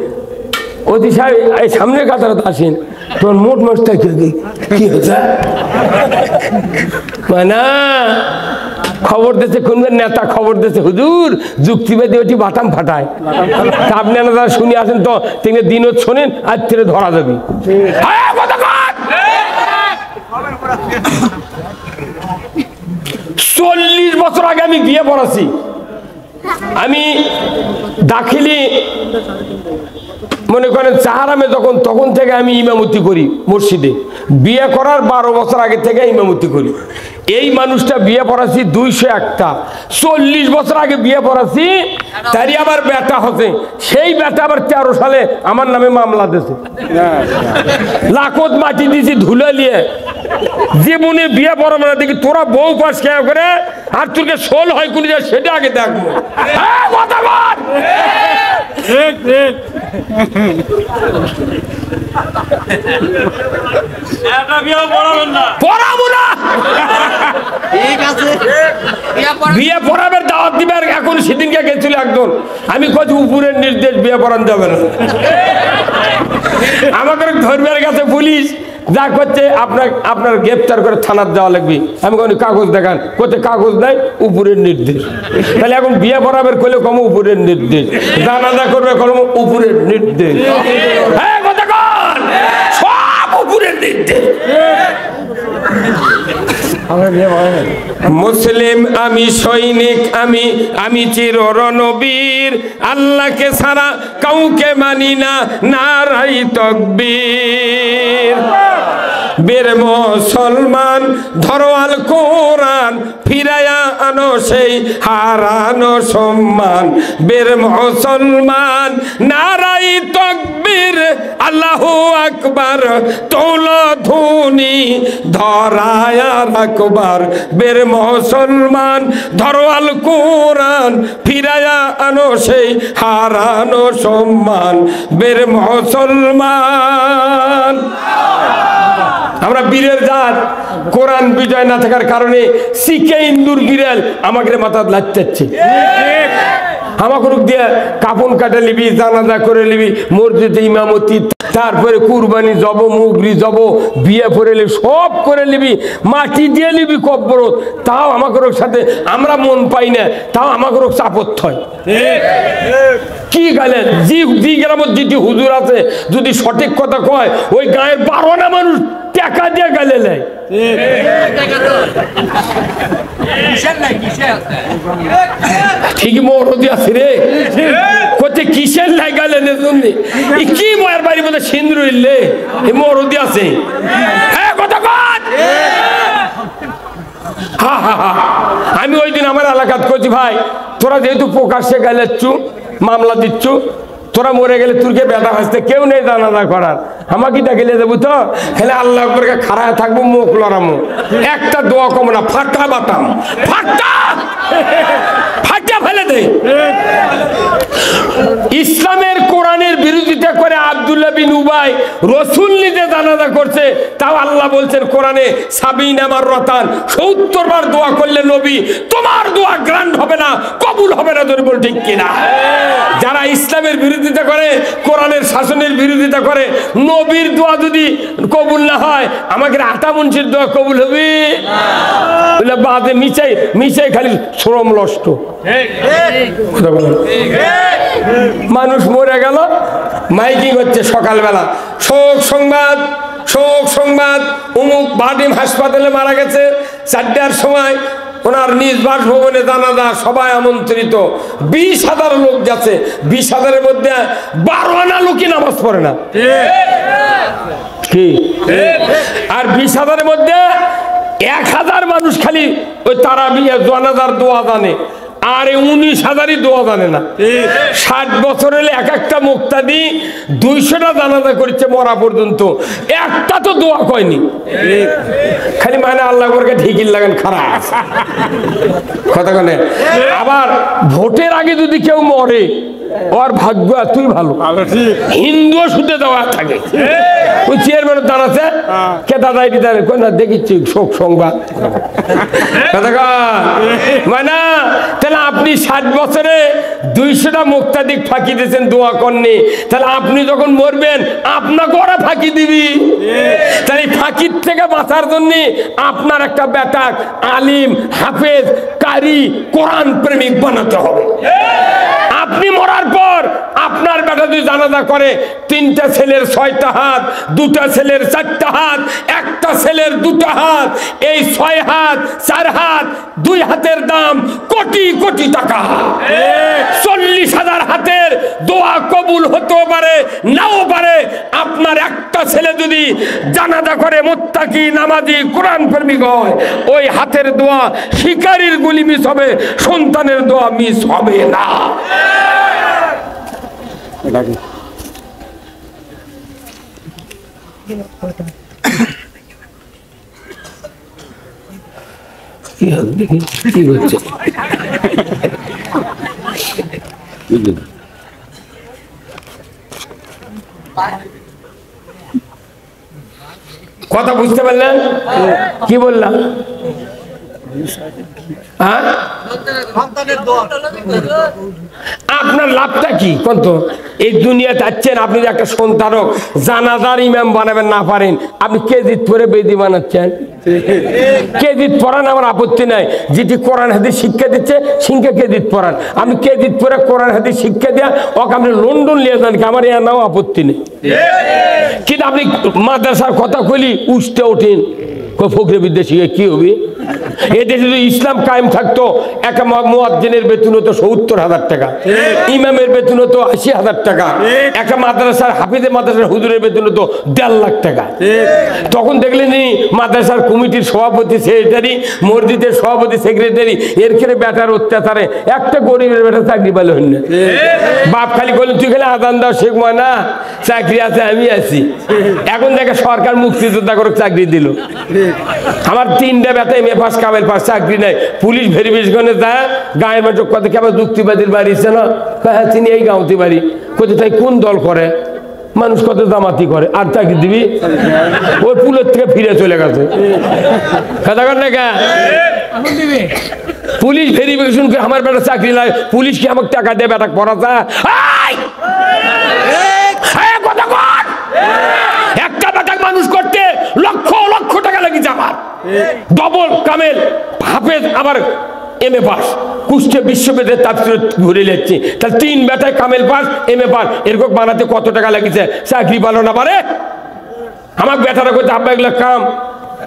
অতি সাহেব এই সামনের কাতারে আসেন, তোমার মোট মাসটা কি হচ্ছে না খবর দিচ্ছে, কোন নেতা খবর দিচ্ছে হুজুর যুক্তিবাদী ওটি বাটাম ফাটায়। আপনি যারা শুনে আসেন তো তিনি দিনও শোনেন, আজ থেকে ধরা যাবে। 40 বছর আগে আমি বিয়ে পড়াছি। আমি দাখিলি মনে করেন চাহারামে তখন থেকে আমি ইমামতি করি মসজিদে। বিয়ে করার 12 বছর আগে থেকে ইমামতি করি। এই মানুষটা বিয়ে পড়াছি 201টা, 40 বছর আগে বিয়ে পড়াছি, তারই আবার বেটা হচ্ছে। সেই বেটা আবার 13 সালে আমার নামে মামলা দিয়েছে, লাখত মাটি দিয়েছি ধুলে নিয়ে। জীবনে বিয়ে পড়াবো না, দেখি তোরা বউ পাস খেয়ে করে আর তোকে সোল হয় কোন যায় সেটা আগে দেখবো। বিয়ে পড়াবের দাওয়াত দিবে, এখন সেদিনকে গেছিল একজন, আমি কত উপরের নির্দেশ বিয়ে পড়ান যাবে না। আমাদের ধর্মের কাছে পুলিশ যা করছে আপনার গ্রেপ্তার করে থানার যাওয়া লাগবে। আমি কোনো কাগজ দেখান, কোথায় কাগজ নাই, উপরের নির্দেশ। তাহলে এখন বিয়ে পড়াবের করলে কম উপরের নির্দেশ, জানাজা করবে কম উপরের নির্দেশ, সব উপরের নির্দেশ। মুসলিম আমি, সৈনিক আমি, আমি চির রণবীর, আল্লাহকে ছাড়া কাউকে মানি না, নারাই তাকবীর। বীর মুসলমান ধরো আল কোরআন, ফিরায়া আনো সেই হারানো সম্মান। বীর মুসলমান নারাই তাকবীর, আল্লাহু আকবার, তোলো ধ্বনি ধরায়া রাখবার। বীর মুসলমান ধরো আল কোরআন, ফিরায়া আনো সেই হারানো সম্মান। বীর মুসলমান আমরা বীরের জাত। কোরআন বিজয় না থাকার কারণে শিখে ইন্দুর গিরেল আমাকে মাথা লাচ্চাচ্ছে। আমাকে দিয়ে কাপন কাটা লিবি, জানাজা করে লিবি, মসজিদে ইমামতি, তারপরে কুরবানি জব, মুগরি জব, বিয়ে করে লিবি, সব করে লিবি, মাটি দিয়ে লিবি কব্বরত, তাও আমাকে সাথে আমরা মন পাই না, তাও আমাকে চাপত হয়। কি গেলেন জি গ্রামের যেটি হুজুর আছে, যদি সঠিক কথা কয়, ওই গায়ের 12টা মানুষ টাকা দিয়ে গেলে নেয়। ঠিকই মরদি আছে রে, কোথায় কিসের লাই গেলেন কি ময়ের বাড়ির মধ্যে সিন্দুর ইল্লে মরদি আছে। আমি ওই দিন আমার এলাকাত করছি, ভাই তোরা যেহেতু প্রকাশ্যে গেলেচ্ছু, মামলা দিচ্ছু, তোরা মরে গেলে তুরকে বেটা হাসতে কেউ নেই জানাজা করার, আমাকে গেলে দেবো তো খেলে আল্লাহ করে খাড়ায় থাকবো, মুখ লড়ামো, একটা দোয়া কম না, ফাটা বাতাম, ফাটা ফাটা ফেলে দে। ইসলামের কোরআনের বিরোধিতা করে আব্দুল্লাহ বিন উবাই রসুল নিজে জানাজা করছে, তাও আল্লাহ বলছেন কোরআনে 70 মাররাতান, 70 বার দোয়া করলে নবী তোমার দোয়া গ্রান্ট হবে না, কবুল হবে না। তোর বল ঠিক কিনা? যারা ইসলামের বিরোধিতা করে, কোরআনের শাসনের বিরোধিতা করে, নবীর দোয়া যদি কবুল না হয়, আমাকে আটা মুন্সির দোয়া কবুল হবে? বাদে মিশাই মিশাই খালি শ্রম নষ্ট। মানুষ মরে গেল, মাইকিং হচ্ছে সকালবেলা, শোক সংবাদ, শোক সংবাদ, অমুক বাডিম হাসপাতালে মারা গেছে, 4টার সময় ওনার নিজ বাসভবনে জানাজা, সবাই আমন্ত্রিত, 20,000 লোক যাচ্ছে। 20,000-এর মধ্যে 12 আনা লোকই নামাজ পড়ে না, কি? আর 20,000-এর মধ্যে 1,000 মানুষ খালি ওই তারাবি জানাজার দোয়া জানে, আর 19,000-ই দোয়া জানে না। 60 বছর হলে এক একটা মুক্তাদি 200টা জানাজা করছে মরা পর্যন্ত, একটা তো দোয়া কয়নি, খালি মানে আল্লাহ করে ঠিকই লাগান খারাপ কথা কনে। আবার ভোটের আগে যদি কেউ মরে, ওর ভাগ্য তুই ভালো, হিন্দুও শুধু দেওয়া থাকে। ওই চেয়ারম্যানের দাঁড়াচ্ছে, কে দাদা এটি দাঁড়িয়ে কই না দেখিচ্ছি শোক সংবাদ, মানে তাহলে আপনি 60 বছরে 200টা মুক্তাদিক ফাঁকি দিয়েছেন, দোয়া করেননি, তাহলে আপনি যখন মরবেন আপনাকে ওরা ফাঁকি দিবি। তাহলে ফাঁকির থেকে বাঁচার জন্য আপনার একটা বেটা আলিম, হাফেজ, কারি, কোরআন প্রেমিক বানাতে হবে। আপনি মরার পর আপনার বেটা যদি জানাজা করে, 3টা ছেলের 6টা হাত, 2টা ছেলের 4টা হাত, একটা ছেলের 2টা হাত, এই 6 হাত 4 হাত, 2 হাতের দাম কোটি কোটি টাকা। 40,000 হাতের দোয়া কবুল হতেও পারে, নাও পারে। আপনার একটা ছেলে যদি জানাজা করে, মুত্তাকি, নামাজি, কোরআন প্রেমিক হয়, ওই হাতের দোয়া শিকারীর গুলি মিস হবে, সন্তানের দোয়া মিস হবে না। কি হচ্ছে? কথা বুঝতে পারলেন? কি বললাম? আপনার লাভটা কি কত? এই দুনিয়াতে আছেন, আপনি একটা সন্তানক জানাজার ইমাম বানাবেন না পারেন, আপনি কেজিত পরে বেদি বানাচ্ছেন। কেজিত পড়ান আমার আপত্তি নাই, যেটি কোরআন হাদিস শিক্ষা দিচ্ছে সিংকে কেজিত পড়ান। আপনি কেজিত পরে কোরআন হাদিস শিক্ষা দেয়া ওকে আপনি লন্ডন নিয়ে যান, আমার এর নাও আপত্তি নেই। কিন্তু আপনি মাদ্রাসার কথা কইলি উঠতে ওঠেন, ফকরে বিদ্যা শিখে কি হবে? এদেশে যদি ইসলাম কায়েম থাকতো, একটা মুয়াজ্জিনের বেতন হতো 70,000 টাকা, ইমামের বেতন হতো 80,000 টাকা, একটা মাদ্রাসার হাফিজের মাদ্রাসার হুজুরের বেতন হতো 1.5 লাখ টাকা। তখন দেখলেন মাদ্রাসার কমিটির সভাপতি সেক্রেটারি, মসজিদের সভাপতি সেক্রেটারি, এর খেলে বেটার অত্যাচারে একটা গরিবের বেটা চাকরি পেলে হন না। বাপ খালি বললেন তুই খালি আদান দাও, শেখ ময়না চাকরি আছে, আমি আছি। এখন দেখে সরকার মুক্তিযোদ্ধা করে চাকরি দিল। আমার 3টা বেটা এমএ পাস কামেল পাস, চাকরি নাই। পুলিশ ভেরিফিকেশনে যায়, গায়ের মানুষ কত কেমন যুক্তিবাদীর বাড়ি আছে না, হ্যাঁ তিনি এই গাঁওতি বাড়ি, কোথায় তাই কোন দল করে, মানুষ কত জামাতি করে, আর চাকরি দিবি? ওই পুলের থেকে ফিরে চলে গেছে। কথা কর না কে? পুলিশ ভেরিফিকেশন করে আমার বেটা চাকরি লাগে, পুলিশ কি আমাকে টাকা দিয়ে বেটা পড়া যায়? একটা বেটা মানুষ করতে লক্ষ লক্ষ টাকা লাগিয়েছে আমার। ডবল কামেল হাফেজ, আবার এমএ পাস, কুষ্টিয়া বিশ্ববিদ্যালয়ের তাফসীর ঘুরে যাচ্ছি, তাহলে 3 বেটায় কামেল পাস এমএ পাস, এরকম বানাতে কত টাকা লাগিয়েছে? চাকরি পালো না পারে? আমার বেটারা করতে আব্বা এগুলো কাম,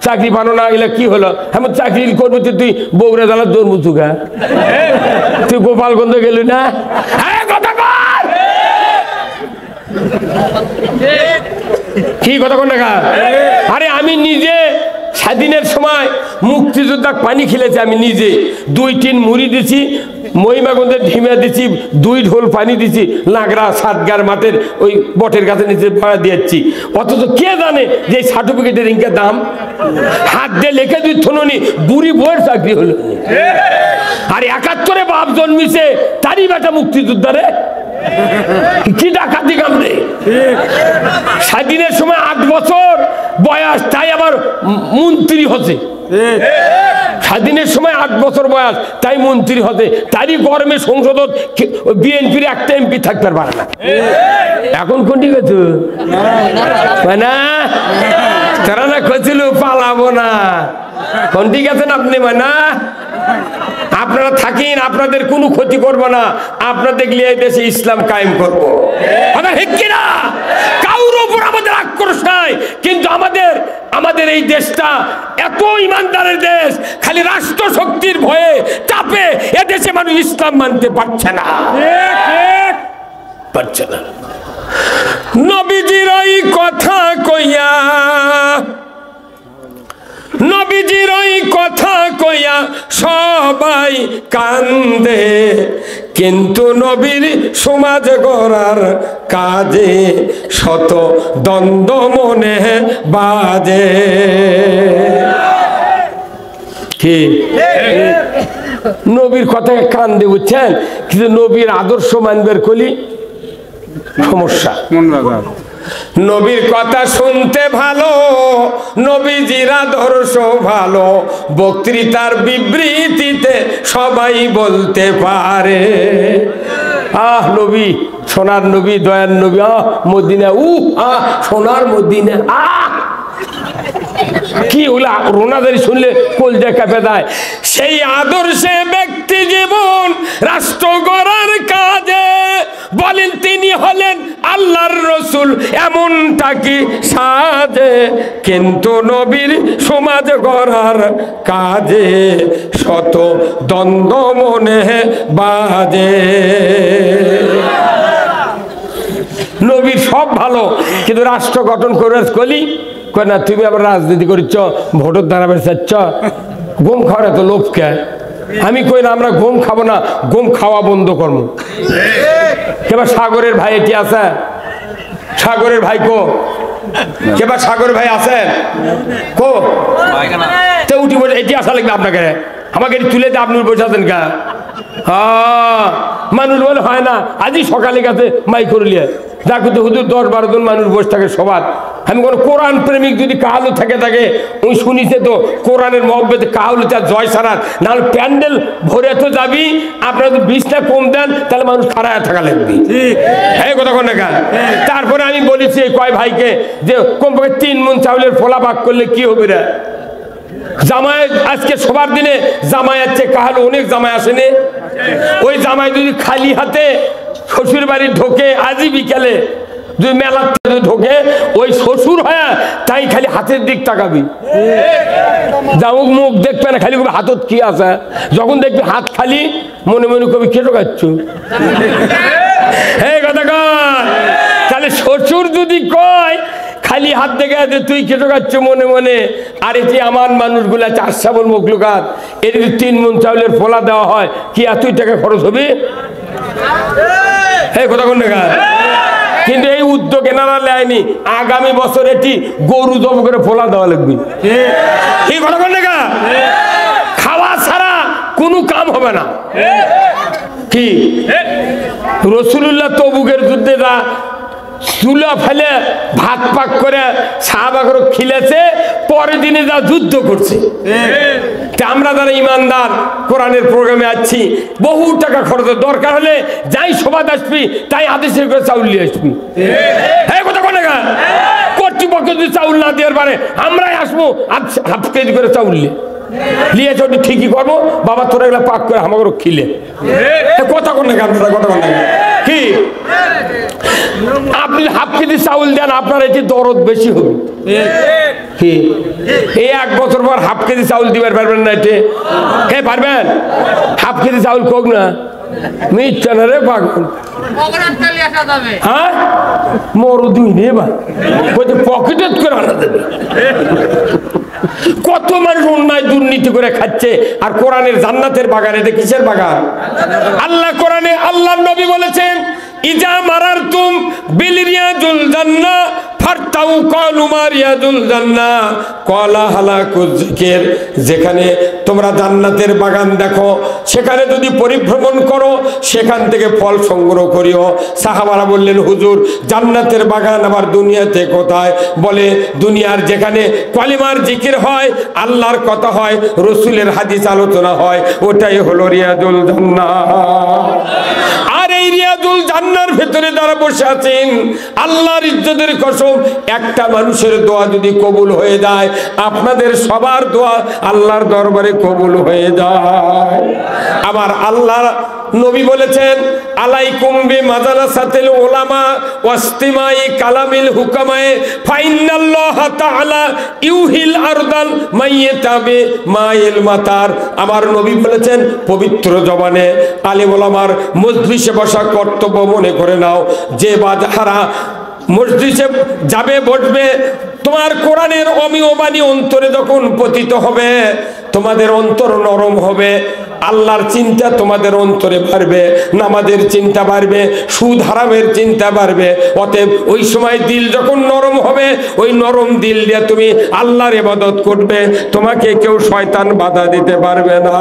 চাকরি পানো না, এগুলো কি হলো? আমি চাকরি করবো, তুই বগুড়া জেলার দৌড় চুকা, তুই গোপালগঞ্জ গেলি না? কি কথা কোন টাকা? আরে আমি নিজে স্বাধীনের সময় মুক্তিযোদ্ধা পানি খেলেছি, আমি নিজে 2 টিন মুড়ি দিছি, মহিমাগঞ্জের ঢিমা দিছি, 2 ঢোল পানি দিছি, লাগরা সাতগার মাঠের ওই বটের গাছে নিচে ভাড়া দিয়েছি। অথচ কে জানে যে সার্টিফিকেটের ইনকে দাম? হাত দিয়ে লিখে দুই থননি, বুড়ি বইয়ের চাকরি হলো। আর 71-এ বাপ জন্মিছে, তারই বেটা মুক্তিযোদ্ধারে কি ডাকাতি কামড়ে। স্বাধীনের সময় 8 বছর বয়স, তাই আবার মন্ত্রী হচ্ছে। স্বাধীনের সময় 8 বছর বয়স, তাই মন্ত্রী হতে, তারই গরমে সংসদ বিএনপির একটা এমপি থাকতে পারে না। এখন কোনটি গেছে না, তারা না কছিল পালাবো না, কোনটি গেছেন আপনি? না, আপনারা থাকেন, আপনাদের কোনো ক্ষতি করবো না, আপনাদের লিয়ে দেশে ইসলাম কায়েম করবো। কারোর উপর আমাদের আক্রোশ নাই, কিন্তু আমাদের এই দেশটা এত ইমানদারের দেশ, খালি রাষ্ট্র শক্তির ভয়ে চাপে এদেশে মানুষ ইসলাম মানতে পারছে না। নবীজির ওই কথা কইয়া, নবীজির ওই কথা কইয়া সবাই কান্দে, কিন্তু নবীর সমাজ গড়ার কাজে শত দ্বন্দ্ব মনে বাজে। কি নবীর কথাকে কান্দে, বুঝছেন? কিন্তু নবীর আদর্শ মানবের কলি সমস্যা। নবীর কথা শুনতে ভালো, নবীজির আদর্শ ভালো, বক্তৃতার বিবৃতিতে সবাই বলতে পারে। নবী, সোনার নবী, দয়ার নবী, মদিনা, সোনার মদিনা, কি ওলা রোনাদারি শুনলে কলজা কাঁপে দেয়। সেই আদর্শে ব্যক্তি জীবন রাষ্ট্র গড়ার কাজে, বলেন তিনি হলেন আল্লাহর রসুল, এমনটা কি সাজে, কিন্তু নবীর সমাজ গড়ার কাজে শত দ্বন্দ্ব মনে বাজে। নবীর সব ভালো, কিন্তু রাষ্ট্র গঠন করে কলি না, তুমি আবার রাজনীতি করছ, ভোটের দাঁড়াবে চাচ্ছ, গম খাওয়ার এত লোভ কে? আমি কই না আমরা গম খাবো না, গম খাওয়া বন্ধ করবো। কেবা সাগরের ভাই এটি আছে? সাগরের ভাই কো? কেবা সাগরের ভাই আছেন কো? উঠি বসে এটি আসা লাগবে আপনাকে, আমাকে এটি তুলে দিয়ে আপনি বসে আছেন কা? মানুষ বলে হয় না, আজই সকালে গেছে মাই করলিয়ে দেখো তো হুজুর 10-12 জন মানুষ বসে থাকে সবার। আমি কোনো কোরআন প্রেমিক যদি কাহালু থাকে ওই শুনিছে তো কোরআনের মহব্বতে কাহালু তার জয় সারার, নাহলে প্যান্ডেল ভরে তো যাবি, আপনারা যদি 20টা কম দেন তাহলে মানুষ খাড়ায় থাকা লাগবে। এই কথা কোন না। তারপরে আমি বলেছি কয় ভাইকে যে কমপক্ষে 3 মণ চাউলের ফোলা ভাগ করলে কি হবে রে? জামায়াত আজকে সবার দিনে জামাই আছে, কাহালু অনেক জামাই আসেনি, ওই জামাই যদি খালি হাতে শ্বশুর বাড়ি ঢোকে আজই বিকেলে, যদি মেলার ঢোকে ওই শ্বশুর হয়ে তাই খালি হাতের দিক তাকাবি, যাও মুখ দেখবে না, খালি কবি হাতত কি আছে। যখন দেখবি হাত খালি মনে মনে কবি কেটো খাচ্ছ। হ্যাঁ কথা কর, তাহলে শ্বশুর যদি কয় খালি হাত দেখে আছে তুই কেটো খাচ্ছ মনে মনে, আর এটি আমার মানুষগুলা 4 শাবল মখলুকাত, এর যদি 3 মণ চাউলের ফোলা দেওয়া হয় কি এতই টাকা খরচ হবে? হ্যাঁ কথা কোন টাকা? কিন্তু এই উদ্যোগ এনারা নেয়নি, আগামী বছর এটি গরু জব করে ফোলা দেওয়া লাগবে। এই কথা কোন টাকা? খাওয়া ছাড়া কোনো কাম হবে না। কি রাসূলুল্লাহ তবুকের যুদ্ধে যা চুলা ফেলে ভাত পাক করে সাহাবাগর খিলেছে, পরের দিনে যা যুদ্ধ করছে। আমরা যারা ইমানদার কোরআনের প্রোগ্রামে আছি, বহু টাকা খরচ, দরকার হলে যাই সবাদ আসবি তাই আদেশের করে চাউল নিয়ে আসবি। হ্যাঁ কথা কোন টাকা? কর্তৃপক্ষ যদি চাউল না দেওয়ার পারে আমরাই আসবো হাফ কেজি করে চাউল নিয়ে চটি ঠিকই করবো। বাবা তোরা এগুলা পাক করে আমাকে খিলে কথা কোন টাকা? আপনারা কথা কোন টাকা? কি আপনি হাফ কেজি চাউল দেন, আপনার এটি দরদ বেশি হবে। কি এই 1 বছর পর হাফ কেজি চাউল দিবার পারবেন না? এতে হে পারবেন? হাফ কেজি চাউল কোক না মিথ্যা না রে পাগল। হ্যাঁ মরু দুই নে বা পকেটে করে আনা দেবে। কত মানুষ অন্যায় দুর্নীতি করে খাচ্ছে, আর কোরআনের জান্নাতের বাগান, এটা কিসের বাগান? আল্লাহ কোরআনে আল্লাহর নবী বলেছেন ইজা মারারতুম বিল রিয়াজুল জান্নাহ ফারতাউ ক্বালু মা রিয়াজুল জান্নাহ ক্বালা হালাকুজ যিকির। যেখানে তোমরা জান্নাতের বাগান দেখো, সেখানে যদি পরিভ্রমণ করো, সেখান থেকে ফল সংগ্রহ করিও। সাহাবারা বললেন হুজুর জান্নাতের বাগান আবার দুনিয়াতে কোথায়? বলে দুনিয়ার যেখানে কলিমার জিকির হয়, আল্লাহর কথা হয়, রাসূলের হাদিস আলোচনা হয়, ওটাই হলো রিয়াজুল জান্নাহ। আর এই রিয়াজুল জান্নার ভেতরে যারা বসে আছেন, আল্লাহর ইজ্জতের কসম, একটা মানুষের দোয়া যদি কবুল হয়ে যায়, আপনাদের সবার দোয়া আল্লাহর দরবারে কবুল হয়ে যায়। আবার আল্লাহ নবী বলেছেন আলাইকুম বিমাদারাসাতিল উলামা ওয়াস্তিমাই কালামিল হুকামায়ে ফাইনাল্লাহ তাআলা ইউহিল আরদাল মাইয়াতাবি মাইল মাতার। আমার নবী বলেছেন পবিত্র জবানে আলেম ওলামার মজলিসে বসা কর্তব্য মনে করে নাও। যে বাজাহারা মসজিদে যাবে বসবে, তোমার কোরআনের অমীয় বাণী অন্তরে যখন পতিত হবে, তোমাদের অন্তর নরম হবে, আল্লাহর চিন্তা তোমাদের অন্তরে বাড়বে, নামাজের চিন্তা বাড়বে, সুদ হারামের চিন্তা বাড়বে। অতএব ওই সময় দিল যখন নরম হবে, ওই নরম দিল দিয়ে তুমি আল্লাহর ইবাদত করবে, তোমাকে কেউ শয়তান বাধা দিতে পারবে না।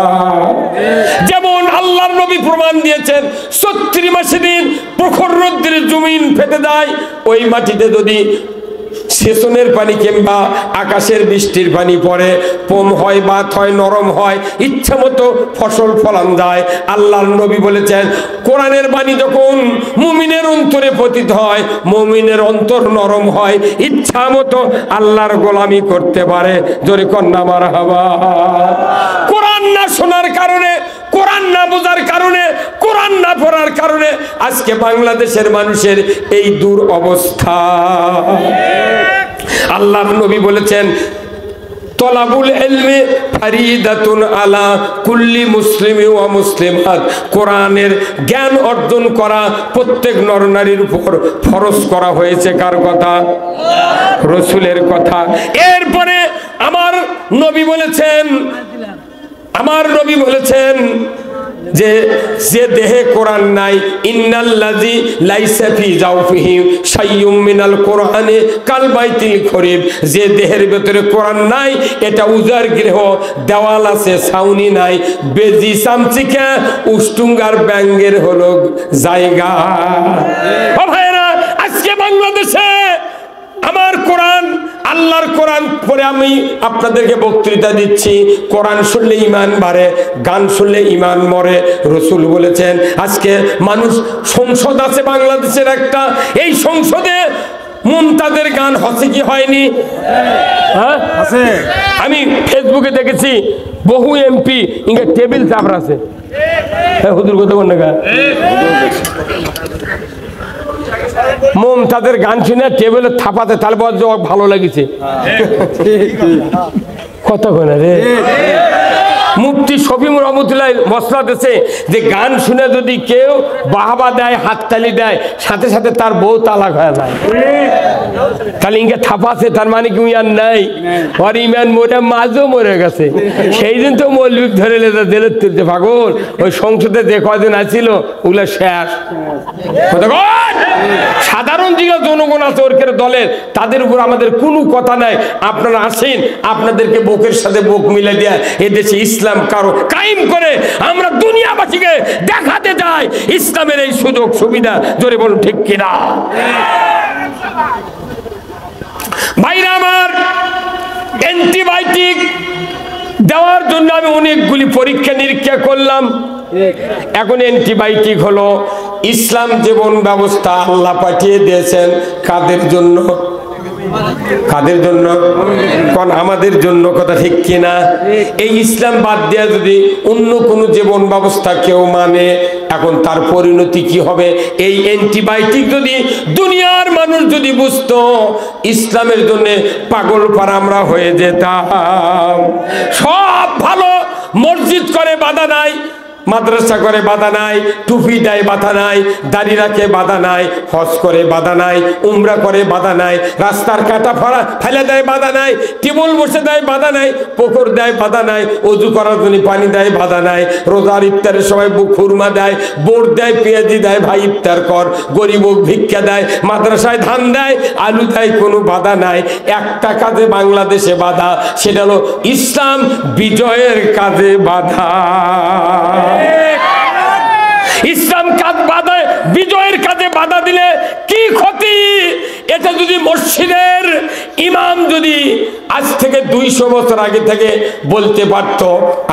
যেমন আল্লাহর নবী প্রমাণ দিয়েছেন 36 মাসে দিন প্রখর রৌদ্রে জমিন ফেটে যায়, ওই মাটিতে যদি সেচনের পানি কিংবা আকাশের বৃষ্টির পানি পড়ে, পম হয়, বাত হয়, নরম হয়, ইচ্ছা মতো ফসল ফলান যায়। আল্লাহর নবী বলেছেন কোরআনের বাণী যখন মুমিনের অন্তরে পতিত হয়, মুমিনের অন্তর নরম হয়, ইচ্ছা মতো আল্লাহর গোলামি করতে পারে। জোরে কন্যা মারহাবা। কোরআন না শোনার কারণে, কোরআন না বোঝার কারণে, কোরআন না পড়ার কারণে আজকে বাংলাদেশের মানুষের এই দুরবস্থা। আল্লাহর নবী বলেছেন তলাবুল ইলমি ফারিদাতুন আলা কুল্লি মুসলিমি ওয়া মুসলিমাত। কোরআনের জ্ঞান অর্জন করা প্রত্যেক নরনারীর উপর ফরজ করা হয়েছে। কার কথা? রাসূলের কথা। এরপরে আমার নবী বলেছেন যে দেহে কোরআন নাই, ইন্নাল্লাযী লাইসা ফি জাওফিহি শাইয়ুম মিনাল কোরআনি কাল বাইতিল খরিব। যে দেহের ভিতরে কোরআন নাই, এটা উজার গৃহ, দেওয়াল আছে ছাউনি নাই, বেজি চামচিকা উষ্টুঙ্গার ব্যাঙ্গের হলো জায়গা। ও ভাইরা, আজকে বাংলাদেশে আমার কোরআন, আল্লাহর কোরআন পড়ে আমি আপনাদেরকে বক্তৃতা দিচ্ছি। কোরআন শুনলে ঈমান বাড়ে, গান শুনলে ঈমান মরে। রাসূল বলেছেন আজকে মানুষ, সংসদ আছে বাংলাদেশের একটা, এই সংসদে মুমতাজের গান হচ্ছে কি হয়নি? হ্যাঁ আছে। আমি ফেসবুকে দেখেছি বহু এমপি ইনকে টেবিল চাপড় আছে। হুজুর কথা কোন না, মমতাজ ওস্তাদের গান শুনে টেবিলে থাপাতে, তাহলে বল যে ভালো লাগিছে কতক্ষণ রে। মুফতি শফিউর রহমতুল্লাহ মসনদ আছে যে গান শুনে যদি কেউ বাহাবা দেয়, হাততালি দেয়, সাথে সাথে তার বউ তালাক হয়ে যায়। তাহলে ইনকে থাপাছে, তার মানে কি আর নাই, আর ইমান মরে মাঝও মরে গেছে। সেই দিন তো মৌলবি ধরে জেলের তুলতে পাগল। ওই সংসদে যে কয়দিন আছিল ওগুলো শেষ। সাধারণ দিকে জনগণ আছে ওরকের দলের, তাদের উপর আমাদের কোনো কথা নাই। আপনারা আসেন, আপনাদেরকে বুকের সাথে বুক মিলে দেয়া এদেশে ইসলাম কারো কায়েম করে আমরা দুনিয়াবাসীকে দেখাতে যাই ইসলামের এই সুযোগ সুবিধা। জোরে বলুন ঠিক কিনা? ভাইরা আমার, অ্যান্টিবায়োটিক দেওয়ার জন্য আমি অনেকগুলি পরীক্ষা নিরীক্ষা করলাম। এখন অ্যান্টিবায়োটিক হলো ইসলাম জীবন ব্যবস্থা আল্লাহ পাঠিয়ে দিয়েছেন কাদের জন্য? কাদের জন্য? কোন আমাদের জন্য, কথা ঠিক কিনা? এই ইসলাম বাদ দেওয়া যদি অন্য কোনো জীবন ব্যবস্থা কেউ মানে, এখন তার পরিণতি কি হবে? এই অ্যান্টিবায়োটিক যদি দুনিয়ার মানুষ যদি বুঝতো, ইসলামের জন্য পাগল পারা আমরা হয়ে যেতাম। সব ভালো, মসজিদ করে বাধা নাই, মাদ্রাসা করে বাধা নাই, টুপি দেয় বাধা নাই, দাড়ি রাখে বাধা নাই, হজ করে বাধা নাই, উমরা করে বাধা নাই, রাস্তার কাটা ফেলে দেয় বাধা নাই, টেবল বসে দেয় বাধা নাই, পুকুর দেয় বাধা নাই, অজু করার জন্য পানি দেয় বাধা নাই, রোজার ইফতারের সময় খুরমা দেয়, বোট দেয়, পেঁয়াজি দেয়, ভাই ইফতার কর, গরিব ভিক্ষা দেয়, মাদ্রাসায় ধান দেয়, আলু দেয়, কোনো বাধা নাই। একটা কাজে বাংলাদেশে বাধা, সেটা হলো ইসলাম বিজয়ের কাজে বাধা। ইসলাম কাজ বাধা, বিজয়ের কাজে বাধা দিলে কি ক্ষতি? এটা যদি মসজিদের ইমাম যদি আজ থেকে 200 বছর আগে থেকে বলতে পারত,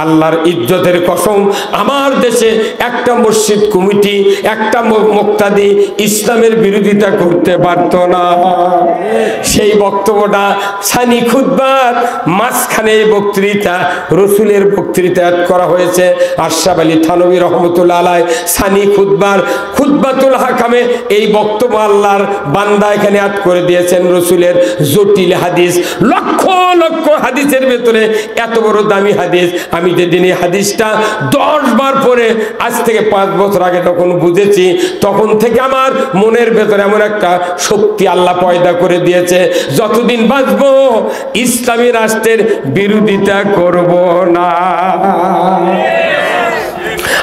আল্লাহর ইজ্জতের কসম, আমার দেশে একটা মসজিদ কমিটি, একটা মুক্তাদি ইসলামের বিরোধিতা করতে পারত না। সেই বক্তব্যটা সানি খুতবার মাঝখানে বক্তৃতা, রসুলের বক্তৃতা করা হয়েছে। আশরাফ আলী থানভী রহমতুল্লাহ আলাইহি সানি খুতবার খুতবাতুল হাকামে এই বক্তব্য আল্লাহর বান্দা এখানে আদ করে দিয়েছেন। রসুলের জটিল হাদিস, লক্ষ লক্ষ হাদিসের ভেতরে এত বড় দামি হাদিস, আমি যেদিন এই হাদিসটা 10 বার পরে আজ থেকে 5 বছর আগে তখন বুঝেছি, তখন থেকে আমার মনের ভেতরে এমন একটা শক্তি আল্লাহ পয়দা করে দিয়েছে, যতদিন বাঁচবো ইসলামী রাষ্ট্রের বিরোধিতা করব না।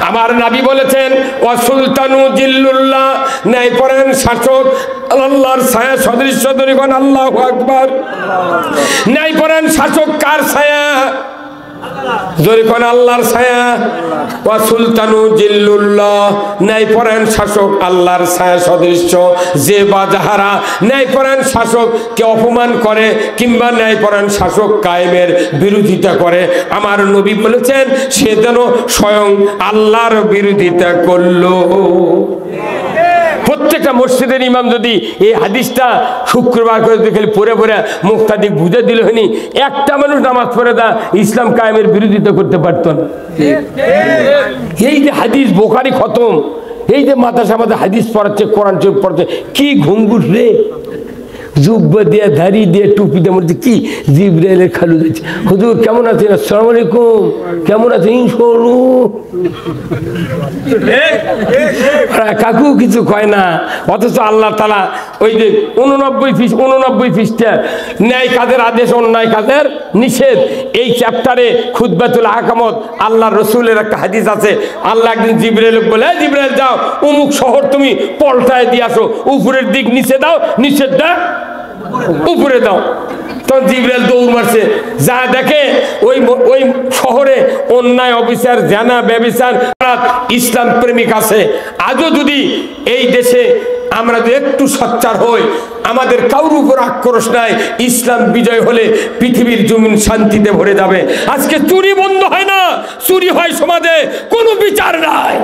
আমার নবী বলেছেন, ওয়া সুলতানু জিল্লুল্লাহ, ন্যায়পরায়ণ শাসক আল্লাহর ছায়া সদৃশ্য। দরিগণ আল্লাহু আকবার। ন্যায়পরায়ণ শাসক কার ছায়া? জরিকন আল্লাহর ছায়া। ওয়া সুলতানু জিল্লুল্লাহ, ন্যায়পরায়ণ শাসক আল্লাহর ছায়া সদৃশ্য। যে বা যাহারা ন্যায়পরায়ণ শাসককে অপমান করে কিংবা ন্যায়পরায়ণ শাসক কায়েমের বিরোধিতা করে, আমার নবী বলেছেন সে যেন স্বয়ং আল্লাহর বিরোধিতা করলো। প্রত্যেকটা মসজিদের ইমাম যদি এই হাদিসটা শুক্রবার করে খালি পড়ে পড়ে মুক্তাদি বুঝে দিল হয়নি, একটা মানুষ নামাজ পড়ে দা ইসলাম কায়েমের বিরোধিতা করতে পারত না। এই যে হাদিস বোখারি খতম, এই যে মাদ্রাসা আমাদের হাদিস পড়াচ্ছে, কোরআন শরীফ পড়াচ্ছে, কি ঘুঙ্গুর রে, জুব্বা দিয়ে, দাড়ি দিয়ে, টুপি দিয়ে, মধ্যে কি জিবরাইলের খালু যাচ্ছে। হুজুর কেমন আছেন? আসসালামু আলাইকুম। কেমন আছেন? কাকু কিছু কয় না, অথচ আল্লাহ তাআলা ওই যে 89 পৃষ্ঠা ন্যায় কাজের আদেশ, অন্যায় কাজের নিষেধ, এই চ্যাপ্টারে খুতবাতুল আহকামত আল্লাহ রসুলের একটা হাদিস আছে। আল্লাহ একদিন জিবরাইল বলে, জিবরাইল যাও অমুক শহর তুমি পল্টায় দিয়ে আসো, উপরের দিক নিচে দাও, নিচের দা উপরে দাও। তখন জিবরাইল দৌড় মারছে, যা দেখে ওই শহরে অন্যায় অবিচার, জানা ব্যভিচার, ইসলাম প্রেমিক আছে। আজও যদি এই দেশে আমরা যদি একটু সোচ্চার হই, আমাদের কারোর উপর আক্রোশ নাই, ইসলাম বিজয় হলে পৃথিবীর জমিন শান্তিতে ভরে যাবে। আজকে চুরি বন্ধ হয় না, চুরি হয় সমাজে, কোনো বিচার নাই।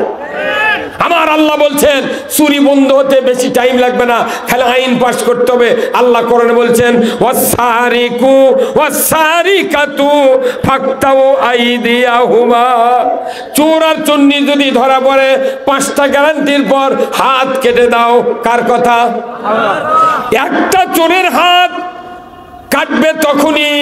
আমার আল্লাহ বলছেন চুরি বন্ধ হতে বেশি টাইম লাগবে না, খালি আইন পাস করতে হবে। আল্লাহ কোরআনে বলছেন, ওয়াসারিকু ওয়াসারিকাতু ফাকতাউ আইদিয়াহুমা, চোর আর চন্ডী যদি ধরা পড়ে 5টা গ্যারান্টির পর হাত কেটে দাও। কার কথা? একটা চোরের হাত কাটবে তখনই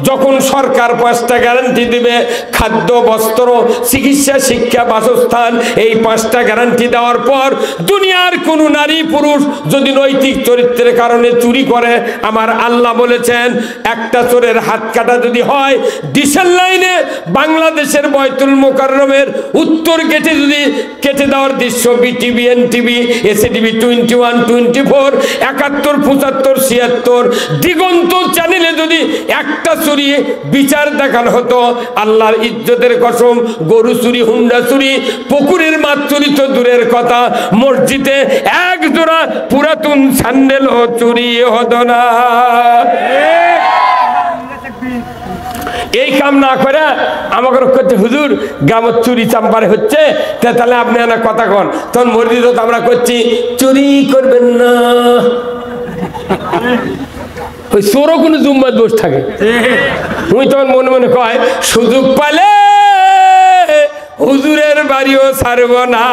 যখন সরকার 5টা গ্যারান্টি দিবে, খাদ্য, বস্ত্র, চিকিৎসা, শিক্ষা, বাসস্থান। এই 5টা গ্যারান্টি দেওয়ার পর দুনিয়ার কোন নারী পুরুষ যদি নৈতিক চরিত্রের কারণে চুরি করে, আমার আল্লাহ বলেছেন একটা চোরের হাত কাটা যদি হয়, ডিসেল লাইনে বাংলাদেশের বয়তুল মোকাররমের উত্তর গেটে যদি কেটে দেওয়ার দৃশ্য বিটিভি, এনটিভি, এসিটিভি 21, 24, 71, 75, 76 দিগন্ত চ্যানেলে যদি একটা চুরি বিচার দেখানো হতো, আল্লাহর ইজ্জতের কসম, গরু চুরি, হুন্ডা চুরি, পুকুরের মাছ চুরি তো দূরের কথা, মসজিদে এক জোড়া পুরাতন স্যান্ডেলও চুরি হতো না। এই কাম না করে আমাকে করতে, হুজুর গ্রামের চুরি চাম্পারে হচ্ছে, তাহলে আপনি না কথা কন, তখন মসজিদ তো আমরা করছি চুরি করবেন না। ওই চোরও কোনো জুম্মাত বসে থাকে, উনি তখন মনে মনে কয় সুযোগ পালে হুজুরের বাড়িও ছাড়ব না।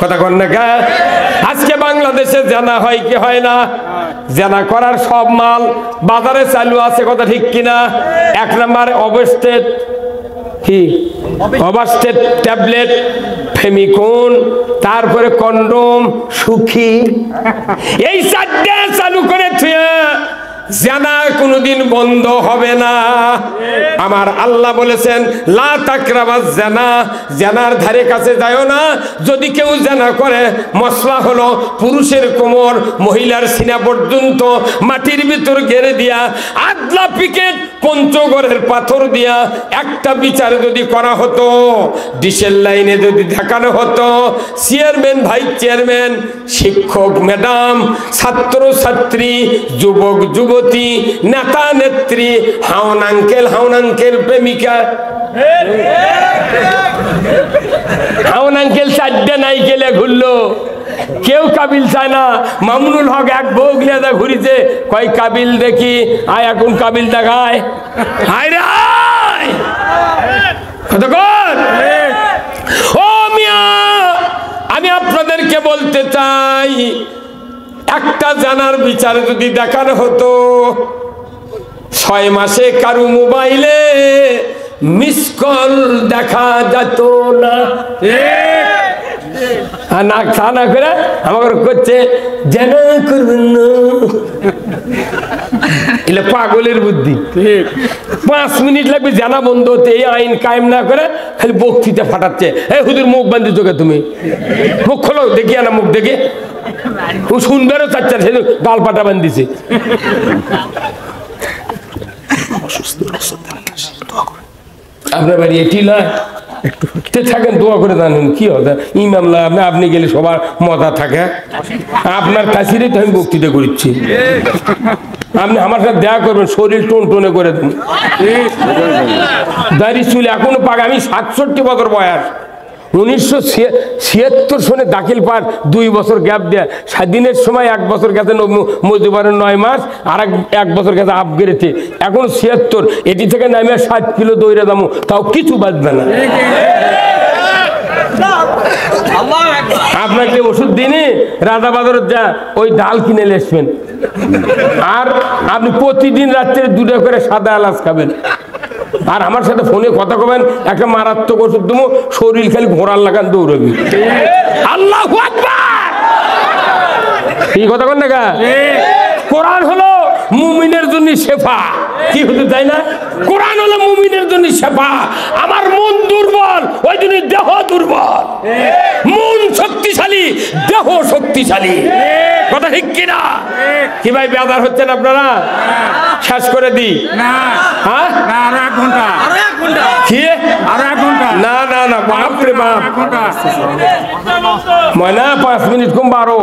কথা কন না কা? আজকে বাংলাদেশে জানা হয় কি হয় না? জানা করার সব মাল বাজারে চালু আছে, কথা ঠিক কিনা? 1 নাম্বার অবস্টেট, কি অবস্টেট ট্যাবলেট, ফেমিকন, তারপরে কন্ডম, সুখী, এই 4টে চালু করে জানা কোনদিন বন্ধ হবে না। আমার আল্লাহ বলেছেন লা তাকরাবাজ জানা, জানার ধারে কাছে যাও না। যদি কেউ জানা করে, মশলা হলো পুরুষের কোমর মহিলার সিনা পর্যন্ত মাটির ভিতর গেড়ে দিয়া, আদলা পিকেট পঞ্চগড়ের পাথর দিয়া একটা বিচার যদি করা হতো, ডিসেল লাইনে যদি দেখানো হতো, চেয়ারম্যান, ভাইস চেয়ারম্যান, শিক্ষক ম্যাডাম, ছাত্র ছাত্রী, যুবক যুবতী, নেতা নেত্রী, হাউন আঙ্কেল প্রেমিকা, হাউন আঙ্কেল 4টে নাই গেলে ঘুরলো, কেউ কাবিল চায় না। মামুনুল হক এক বউ গিয়ে ঘুরিছে, কয় কাবিল দেখি, আয় এখন কাবিল দেখায়। হায় রে কতক্ষণ? ও মিয়া, আমি আপনাদেরকে বলতে চাই, একটা জানার বিচার যদি দেখানো হতো, 6 মাসে কারু মোবাইলে মিস কল দেখা যেত না। আর না খা না করে আমাকে করছে জানা করবেন না, এলে পাগলের বুদ্ধি। 5 মিনিট লাগবে জানা বন্ধ হতে, এই আইন কায়েম না করে খালি বক্তৃতা ফাটাচ্ছে। এই হুজুর মুখ বান্ধি চোখে, তুমি মুখ খোলো দেখি, না মুখ দেখে ও শুনবেরও চাচ্ছা, সে গাল পাটা বান্ধিছে। আপনার বাড়ি এটি না থাকেন, দোয়া করে জানেন কি হবে ইমামলা, আপনি গেলে সবার মজা থাকে। আপনার কাছেরই তো আমি বক্তৃতা করছি, আপনি আমার সাথে দেখা করবেন, শরীর টোন টোনে করে দেন। দাড়ি চুল এখনো পাক, আমি 67 বছর বয়স। 1976 সনে দাখিল পার, 2 বছর গ্যাপ দেয়া, স্বাধীনের সময় 1 বছর গেছে মজুবারের 9 মাস, আর 1 বছর গেছে আপগ্রেডে, এখন 76। এটি থেকে নামে 60 কিলো দৌড়ে দামো, তাও কিছু বাঁচবে না। আপনাকে ওষুধ দিনে রাজা বাজারের যা ওই ডাল কিনে আসবেন, আর আপনি প্রতিদিন রাত্রে 2টা করে সাদা এলাচ খাবেন, আর আমার সাথে ফোনে কথা কবেন, একটা মারাত্মক ওষুধ দেবো, শরীর খালি ঘোড়ার লাগান দৌড়বি। আল্লাহু আকবার, এই কথা কন না? কোরআন হলো মুমিনের জন্য শেফা, কি হতে চাই না? কোরআন হলো মুমিনের জন্য শেফা। আমার মন দুর্বল, ওই জন্য দেহ দুর্বল। মন শক্তিশালী, দেহ শক্তিশালী, কথা ঠিক কিনা? কি ভাই বেজার হচ্ছেন আপনারা? শেষ করে দিই না? হ্যাঁ, আরো 1 ঘন্টা, কি আরো 1 ঘন্টা? না না না, বাপরে বাপ, ময়না 5 মিনিট কম 12,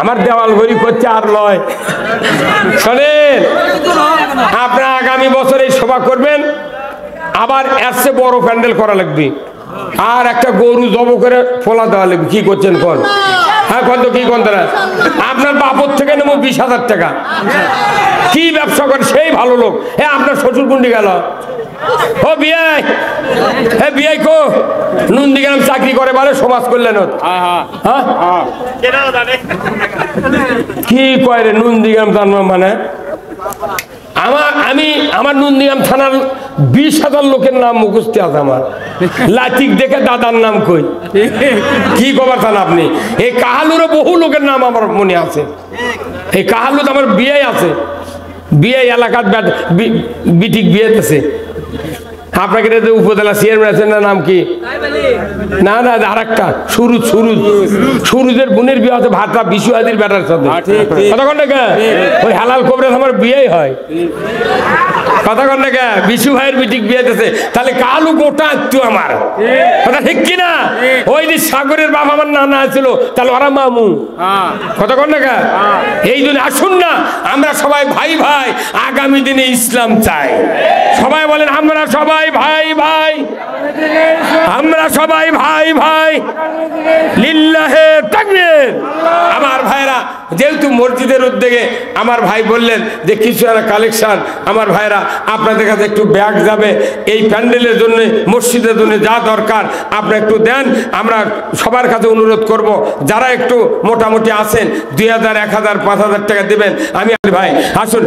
আমার দেওয়াল ঘড়ি করছে আর লয়। শোনেন, আপনারা আগামী বছর এই সভা করবেন, আবার এর চেয়ে বড় প্যান্ডেল করা লাগবে, আর একটা গরু জব করে ফোলা দেওয়া লাগবে। কি করছেন কোন? হ্যাঁ কত কি কোন তারা? আপনার বাপর থেকে নেবো 20,000 টাকা। কি ব্যবসা করে সেই ভালো লোক। হ্যাঁ, আপনার শ্বশুর কুন্ডি গেল, ও বিয়াই, হে বিয়াই কো নন্দীগ্রাম চাকরি করে বলে সমাজ কল্যাণ। কি কয় রে নন্দীগ্রাম জানবো মানে? আমার নন্দীগ্রাম থানার 20,000 লোকের নাম মুখস্থ আছে আমার। লাতিক দেখে দাদার নাম কই, কি খবর থান আপনি? এই কাহালুরও বহু লোকের নাম আমার মনে আছে। এই কাহালুত আমার বিয়ে আছে, বিয়ে এলাকার বিটিক বিয়ে আছে। আপনাকে উপজেলা চেয়ারম্যান আছেন না, নাম কি? না না, আর একটা সুরুজ, সুরুজের বোনের বিয়ে আছে ভাতা বিশু হাজির বেটার সাথে। কতক্ষণ টাকা ওই হালাল কবরে আমার বিয়ে হয়। কতক্ষণ টাকা বিশু ভাইয়ের বিটিক বিয়ে দিতেছে। তাহলে কালু গোটা একটু আমার কথা ঠিক কিনা? ওই যে সাগরের বাবা আমার নানা ছিল, তাহলে ওরা মামু। কতক্ষণ টাকা? এই জন্য আসুন না, আমরা সবাই ভাই ভাই, আগামী দিনে ইসলাম চাই। সবাই বলেন আমরা সবাই ভাই ভাই, আমরা সবাই ভাই ভাই, লিল্লাহে তাকবীর। আমার ভাইরা যেহেতু মসজিদের উদ্যোগে আমার ভাই বললেন যে কিছু একটা কালেকশন, আমার ভাইরা আপনাদের কাছে একটু ব্যাগ যাবে এই প্যান্ডেলের জন্য, মসজিদের জন্য যা দরকার আপনারা একটু দেন। আমরা সবার কাছে অনুরোধ করব, যারা একটু মোটামুটি আছেন 2000, 1000, 5000 টাকা দেবেন। আমি ভাই আসুন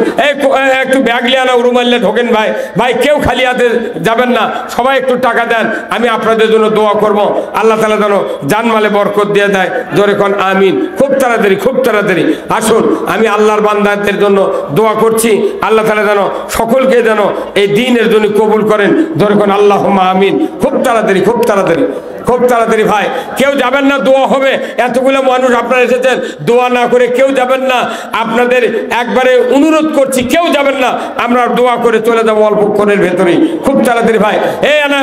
একটু ব্যাগ লিয়ে আনা, রুমাল্লে ঢোকেন ভাই, ভাই কেউ খালি হাতে যাবেন না, সবাই একটু টাকা দেন। আমি আপনাদের জন্য দোয়া করব, আল্লাহ তাআলা যেন জানমালে বরকত দিয়ে দেয়। জোরে কোন আমিন। খুব তাড়াতাড়ি, খুব তাড়াতাড়ি আসুন। আমি আল্লাহর বান্দাদের জন্য দোয়া করছি, আল্লাহ তাআলা যেন সকলকে যেন এই দ্বীনের জন্য কবুল করেন। জোরে কোন আল্লাহুম্মা আমিন। খুব তাড়াতাড়ি, খুব তাড়াতাড়ি, খুব তাড়াতাড়ি ভাই। কেউ যাবেন না, দোয়া হবে। এতগুলো মানুষ আপনারা এসেছেন, দোয়া না করে কেউ যাবেন না। আপনাদের একবারে অনুরোধ করছি, কেউ যাবেন না, আমরা দোয়া করে চলে যাবো অল্পক্ষণের ভেতরেই। খুব তাড়াতাড়ি ভাই। এই আনা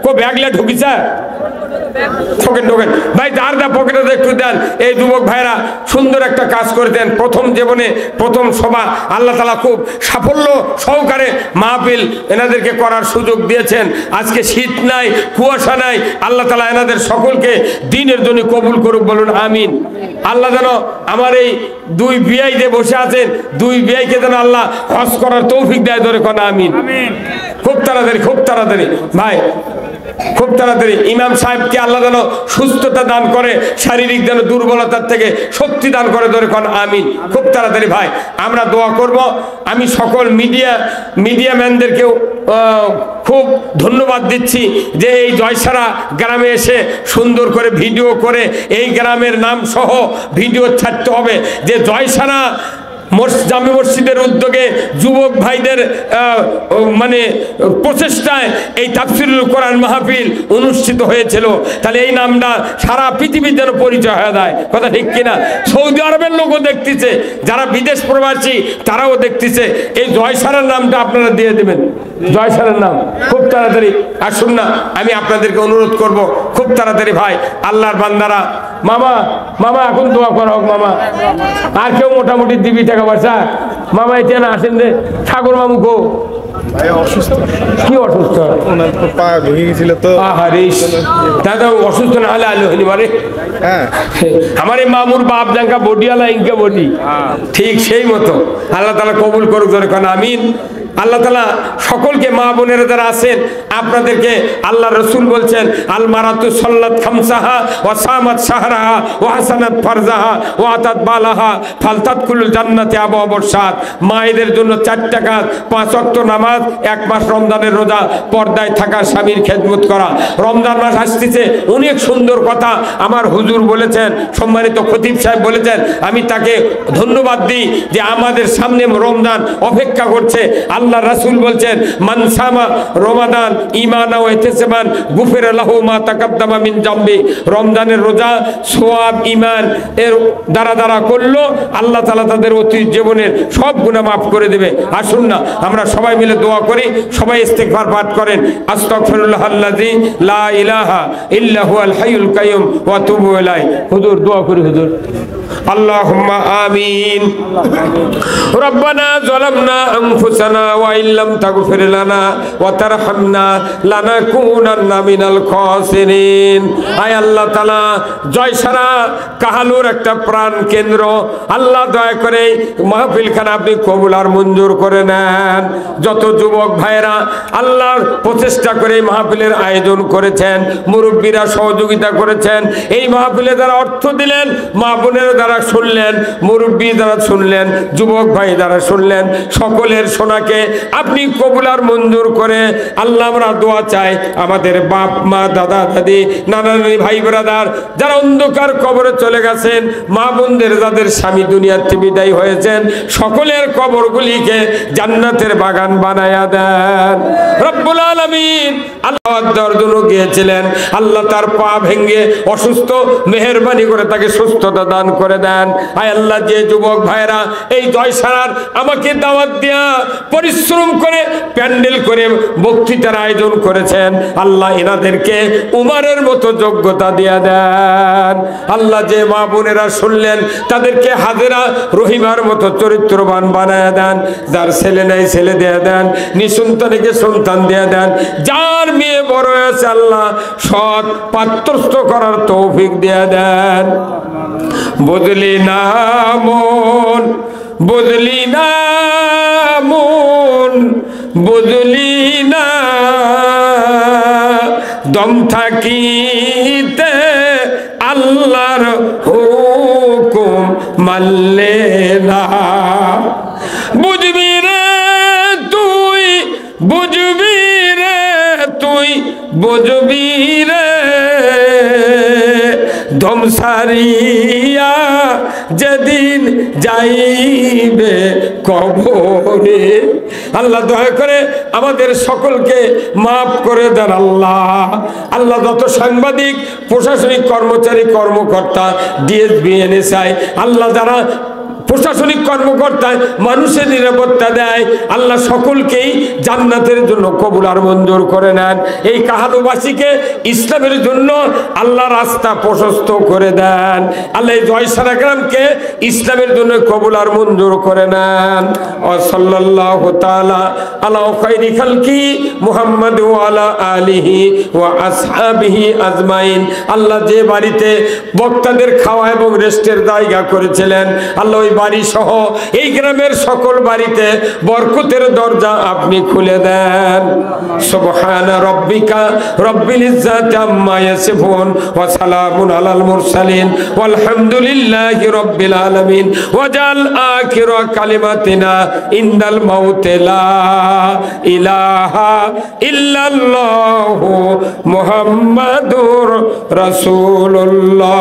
কো ব্যাগলে ঢুকিছে, ঢোকেন ঢোকেন ভাই, যার যা পকেটে একটু দেন। এই যুবক ভাইরা সুন্দর একটা কাজ করে দেন, প্রথম জীবনে প্রথম সভা। আল্লাহ তাআলা খুব সাফল্য সহকারে মাহফিল এনাদেরকে করার সুযোগ দিয়েছেন। আজকে শীত নাই, কুয়াশা নাই, আল্লাহ তাআলা এনাদের সকলকে দ্বীনের জন্য কবুল করুক, বলুন আমিন। আল্লাহ যেন আমার এই দুই বিআই যে বসে আছেন, দুই বিআইকে যেন আল্লাহ হজ করার তৌফিক দেয়। ধরে কোন আমিন। খুব তাড়াতাড়ি, খুব তাড়াতাড়ি ভাই, খুব তাড়াতাড়ি। ইমাম সাহেবকে আল্লাহ যেন সুস্থতা দান করে, শারীরিক যেন দুর্বলতার থেকে শক্তি দান করে। ধরে কোন আমিন। খুব তাড়াতাড়ি ভাই, আমরা দোয়া করব। আমি সকল মিডিয়া ম্যানদেরকেও খুব ধন্যবাদ দিচ্ছি যে এই জয়সারা গ্রামে এসে সুন্দর করে ভিডিও করে এই গ্রামের নাম সহ ভিডিও ছাড়তে হবে যে জয়সারা জামে মসজিদের উদ্যোগে যুবক ভাইদের মানে প্রচেষ্টায় এই তাফসীরুল কোরআন মাহফিল অনুষ্ঠিত হয়েছিল। তাহলে এই নামটা সারা পৃথিবীর যেন পরিচয় হয়ে যায়। কথা ঠিক কিনা? সৌদি আরবের লোকও দেখতেছে, যারা বিদেশ প্রবাসী তারাও দেখতেছে। এই জয়সারার নামটা আপনারা দিয়ে দেবেন, জয়সারার নাম। খুব তাড়াতাড়ি আসুন না, আমি আপনাদেরকে অনুরোধ করব খুব তাড়াতাড়ি ভাই। আল্লাহর বান্দারা, মামা মামা এখন দোয়া করা হোক মামা। আর কেউ মোটামুটি দিবি টাকা পয়সা? মামা এতে না আসেন রে, ঠাকুর মামু গো অসুস্থ। কি অসুস্থ? পা ভেঙে গেছিল তো। দাদা অসুস্থ না হলে আলো হইনি মারে। আমার এই মামুর বাপ জাঙ্কা বডিয়ালা ইনকা বডি, ঠিক সেই মতো। আল্লাহ তাআলা কবুল করুক, জোরে কোন আমিন। আল্লাহ তাআলা সকলকে, মা বোনেরা যারা আছেন আপনাদেরকে আল্লাহ রসুল বলছেন আল মারাতু সাল্লাত খামসাহা ওয়া সামাত শাহরাহা ওয়া হাসানাত ফারজাহা ওয়া আতাত বালাহা ফালতাদখুলুল জান্নাতি আবওয়াবুশ সাত। মায়েদের জন্য 4টা কাজ: 5 ওয়াক্ত নামাজ, 1 মাস রমজানের রোজা, পর্দায় থাকা, স্বামীর খেদমত করা। রমজান মাস আসতেছে, অনেক সুন্দর কথা আমার হুজুর বলেছেন, সম্মানিত খতিব সাহেব বলেছেন। আমি তাকে ধন্যবাদ দিই যে আমাদের সামনে রমজান অপেক্ষা করছে। আল্লাহ রাসূল বলছেন মান সামা রমাদান ঈমানাও ওয়া ইহতিসাবান গুফিরা লাহু মা তাকাদ্দামা মিন যামবি। রমজানের রোজা সওয়াব ঈমান এর দ্বারা দ্বারা করলো, আল্লাহ তাআলা তাদের অতীত জীবনের সব গুনাহ মাফ করে দেবে। আসুন না আমরা সবাই মিলে দোয়া করি, সবাই ইস্তিগফার পাঠ করেন। আস্তাগফিরুল্লাহাল্লাযী লা ইলাহা ইল্লা হুয়াল হাইয়ুল কাইয়্যুম ওয়া তুবু ইলাইহি। হুজুর দোয়া করি হুজুর। আল্লাহুম্মা আমিন। রব্বানা যালামনা আনফুসানা ওয়া ইল্লাম তাগফির লানা ওয়া তারহামনা লানাকুনান্না মিনাল খাসিরিন। আয় আল্লাহ তাআলা, জয়সারা কাহালুর একটা প্রাণ কেন্দ্র, আল্লাহ দয়া করে মাহফিলখানা আপনি কবুল আর মঞ্জুর করে নেন। যত যুবক ভাইরা আল্লাহর প্রচেষ্টা করে মাহফিলের আয়োজন করেছেন, মুরব্বীরা সহযোগিতা করেছেন, এই মাহফিলে যারা অর্থ দিলেন, মা বোনের দ্বারা শুনলেন, মুরব্বী দ্বারা শুনলেন, যুবক ভাই দ্বারা শুনলেন, সকলের শোনাকে আপনি কবুল আর মঞ্জুর করে আল্লাহ আমরা দোয়া চাই আমাদের বাপ মা দাদা দাদি নানা নানি ভাই ব্রাদার যারা অন্ধকার কবরে চলে গেছেন, মা বোনদের যাদের স্বামী দুনিয়ার থেকে বিদায় হয়েছেন, সকলের কবরগুলিকে জান্নাতের বাগান বানায়া দেন রব্বুল আলামিন। আল্লাহ জন্য গিয়েছিলেন, আল্লাহ তার পা ভেঙে অসুস্থ, মেহেরবানি করে তাকে সুস্থতা দান করে দেন। আয় আল্লাহ, যে যুবক ভাইরা এই জয়সারার আমাকে দাওয়াত দেয়া পরিশ্রম করে প্যান্ডেল করে বক্তৃতার আয়োজন করেছেন, আল্লাহ এনাদেরকে উমারের মতো যোগ্যতা দিয়া দেন। আল্লাহ, যে মা বোনেরা শুনলেন তাদেরকে হাজেরা রহিমার মতো চরিত্রবান বানায় দেন। যার ছেলে নেই ছেলে দিয়ে দেন, নিঃসন্তানকে সন্তান দিয়ে দেন, যার মেয়ে বড় হয়েছে আল্লাহ সৎ পাত্রস্থ করার তৌফিক দিয়ে দেন। বুঝলি না মন, বুঝলি না মন, বুঝলি না দম থাকিতে আল্লাহর হুকুম মানলে না। বুঝবি রে তুই, বুঝবি রে তুই, বুঝবি রে দম সারিয়া যেদিন যাইবে কবরে। আল্লাহ দয়া করে আমাদের সকলকে মাফ করে দেন আল্লাহ। আল্লাহ, যত সাংবাদিক, প্রশাসনিক কর্মচারী, কর্মকর্তা, ডিএসবি, এনএসআই, আল্লাহ যারা প্রশাসনিক কর্মকর্তায় মানুষের নিরাপত্তা দেয়, আল্লাহ সকলকেই জান্নাতের জন্য কবুল আর মঞ্জুর করে নেন। এই কাহালুবাসীকে ইসলামের জন্য আল্লাহ রাস্তা প্রশস্ত করে দেন। আল্লাহ এই জয়সারা গ্রামকে ইসলামের জন্য কবুল আর মঞ্জুর করে নেন। সাল্লাল্লাহু তাআলা আলা খায়রি খালকি মুহাম্মদ ওয়া আলা আলিহি ওয়া আসহাবিহি আজমাইন। আল্লাহ যে বাড়িতে বক্তাদের খাওয়া এবং রেস্টের জায়গা করেছিলেন, আল্লাহ ওই বাড়ি সহ এই গ্রামের সকল বাড়িতে বরকতের দরজা আপনি খুলে দেন। সুবহান রাব্বিকা রব্বিল ইজ্জাতি আম্মা ইয়াসিফুন ওয়া সালামুন আলাল মুরসালিন ওয়ালহামদুলিল্লাহি রাব্বিল আলামিন। ওয়াজাল আখিরা কালিমাতিনা ইনদাল মাউতি লা ইলাহা ইল্লাল্লাহু মুহাম্মাদুর রাসূলুল্লাহ।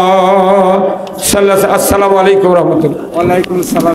আসসালামু আলাইকুম ওয়া রাহমাতুল্লাহ। ওয়া আলাইকুম আসসালাম।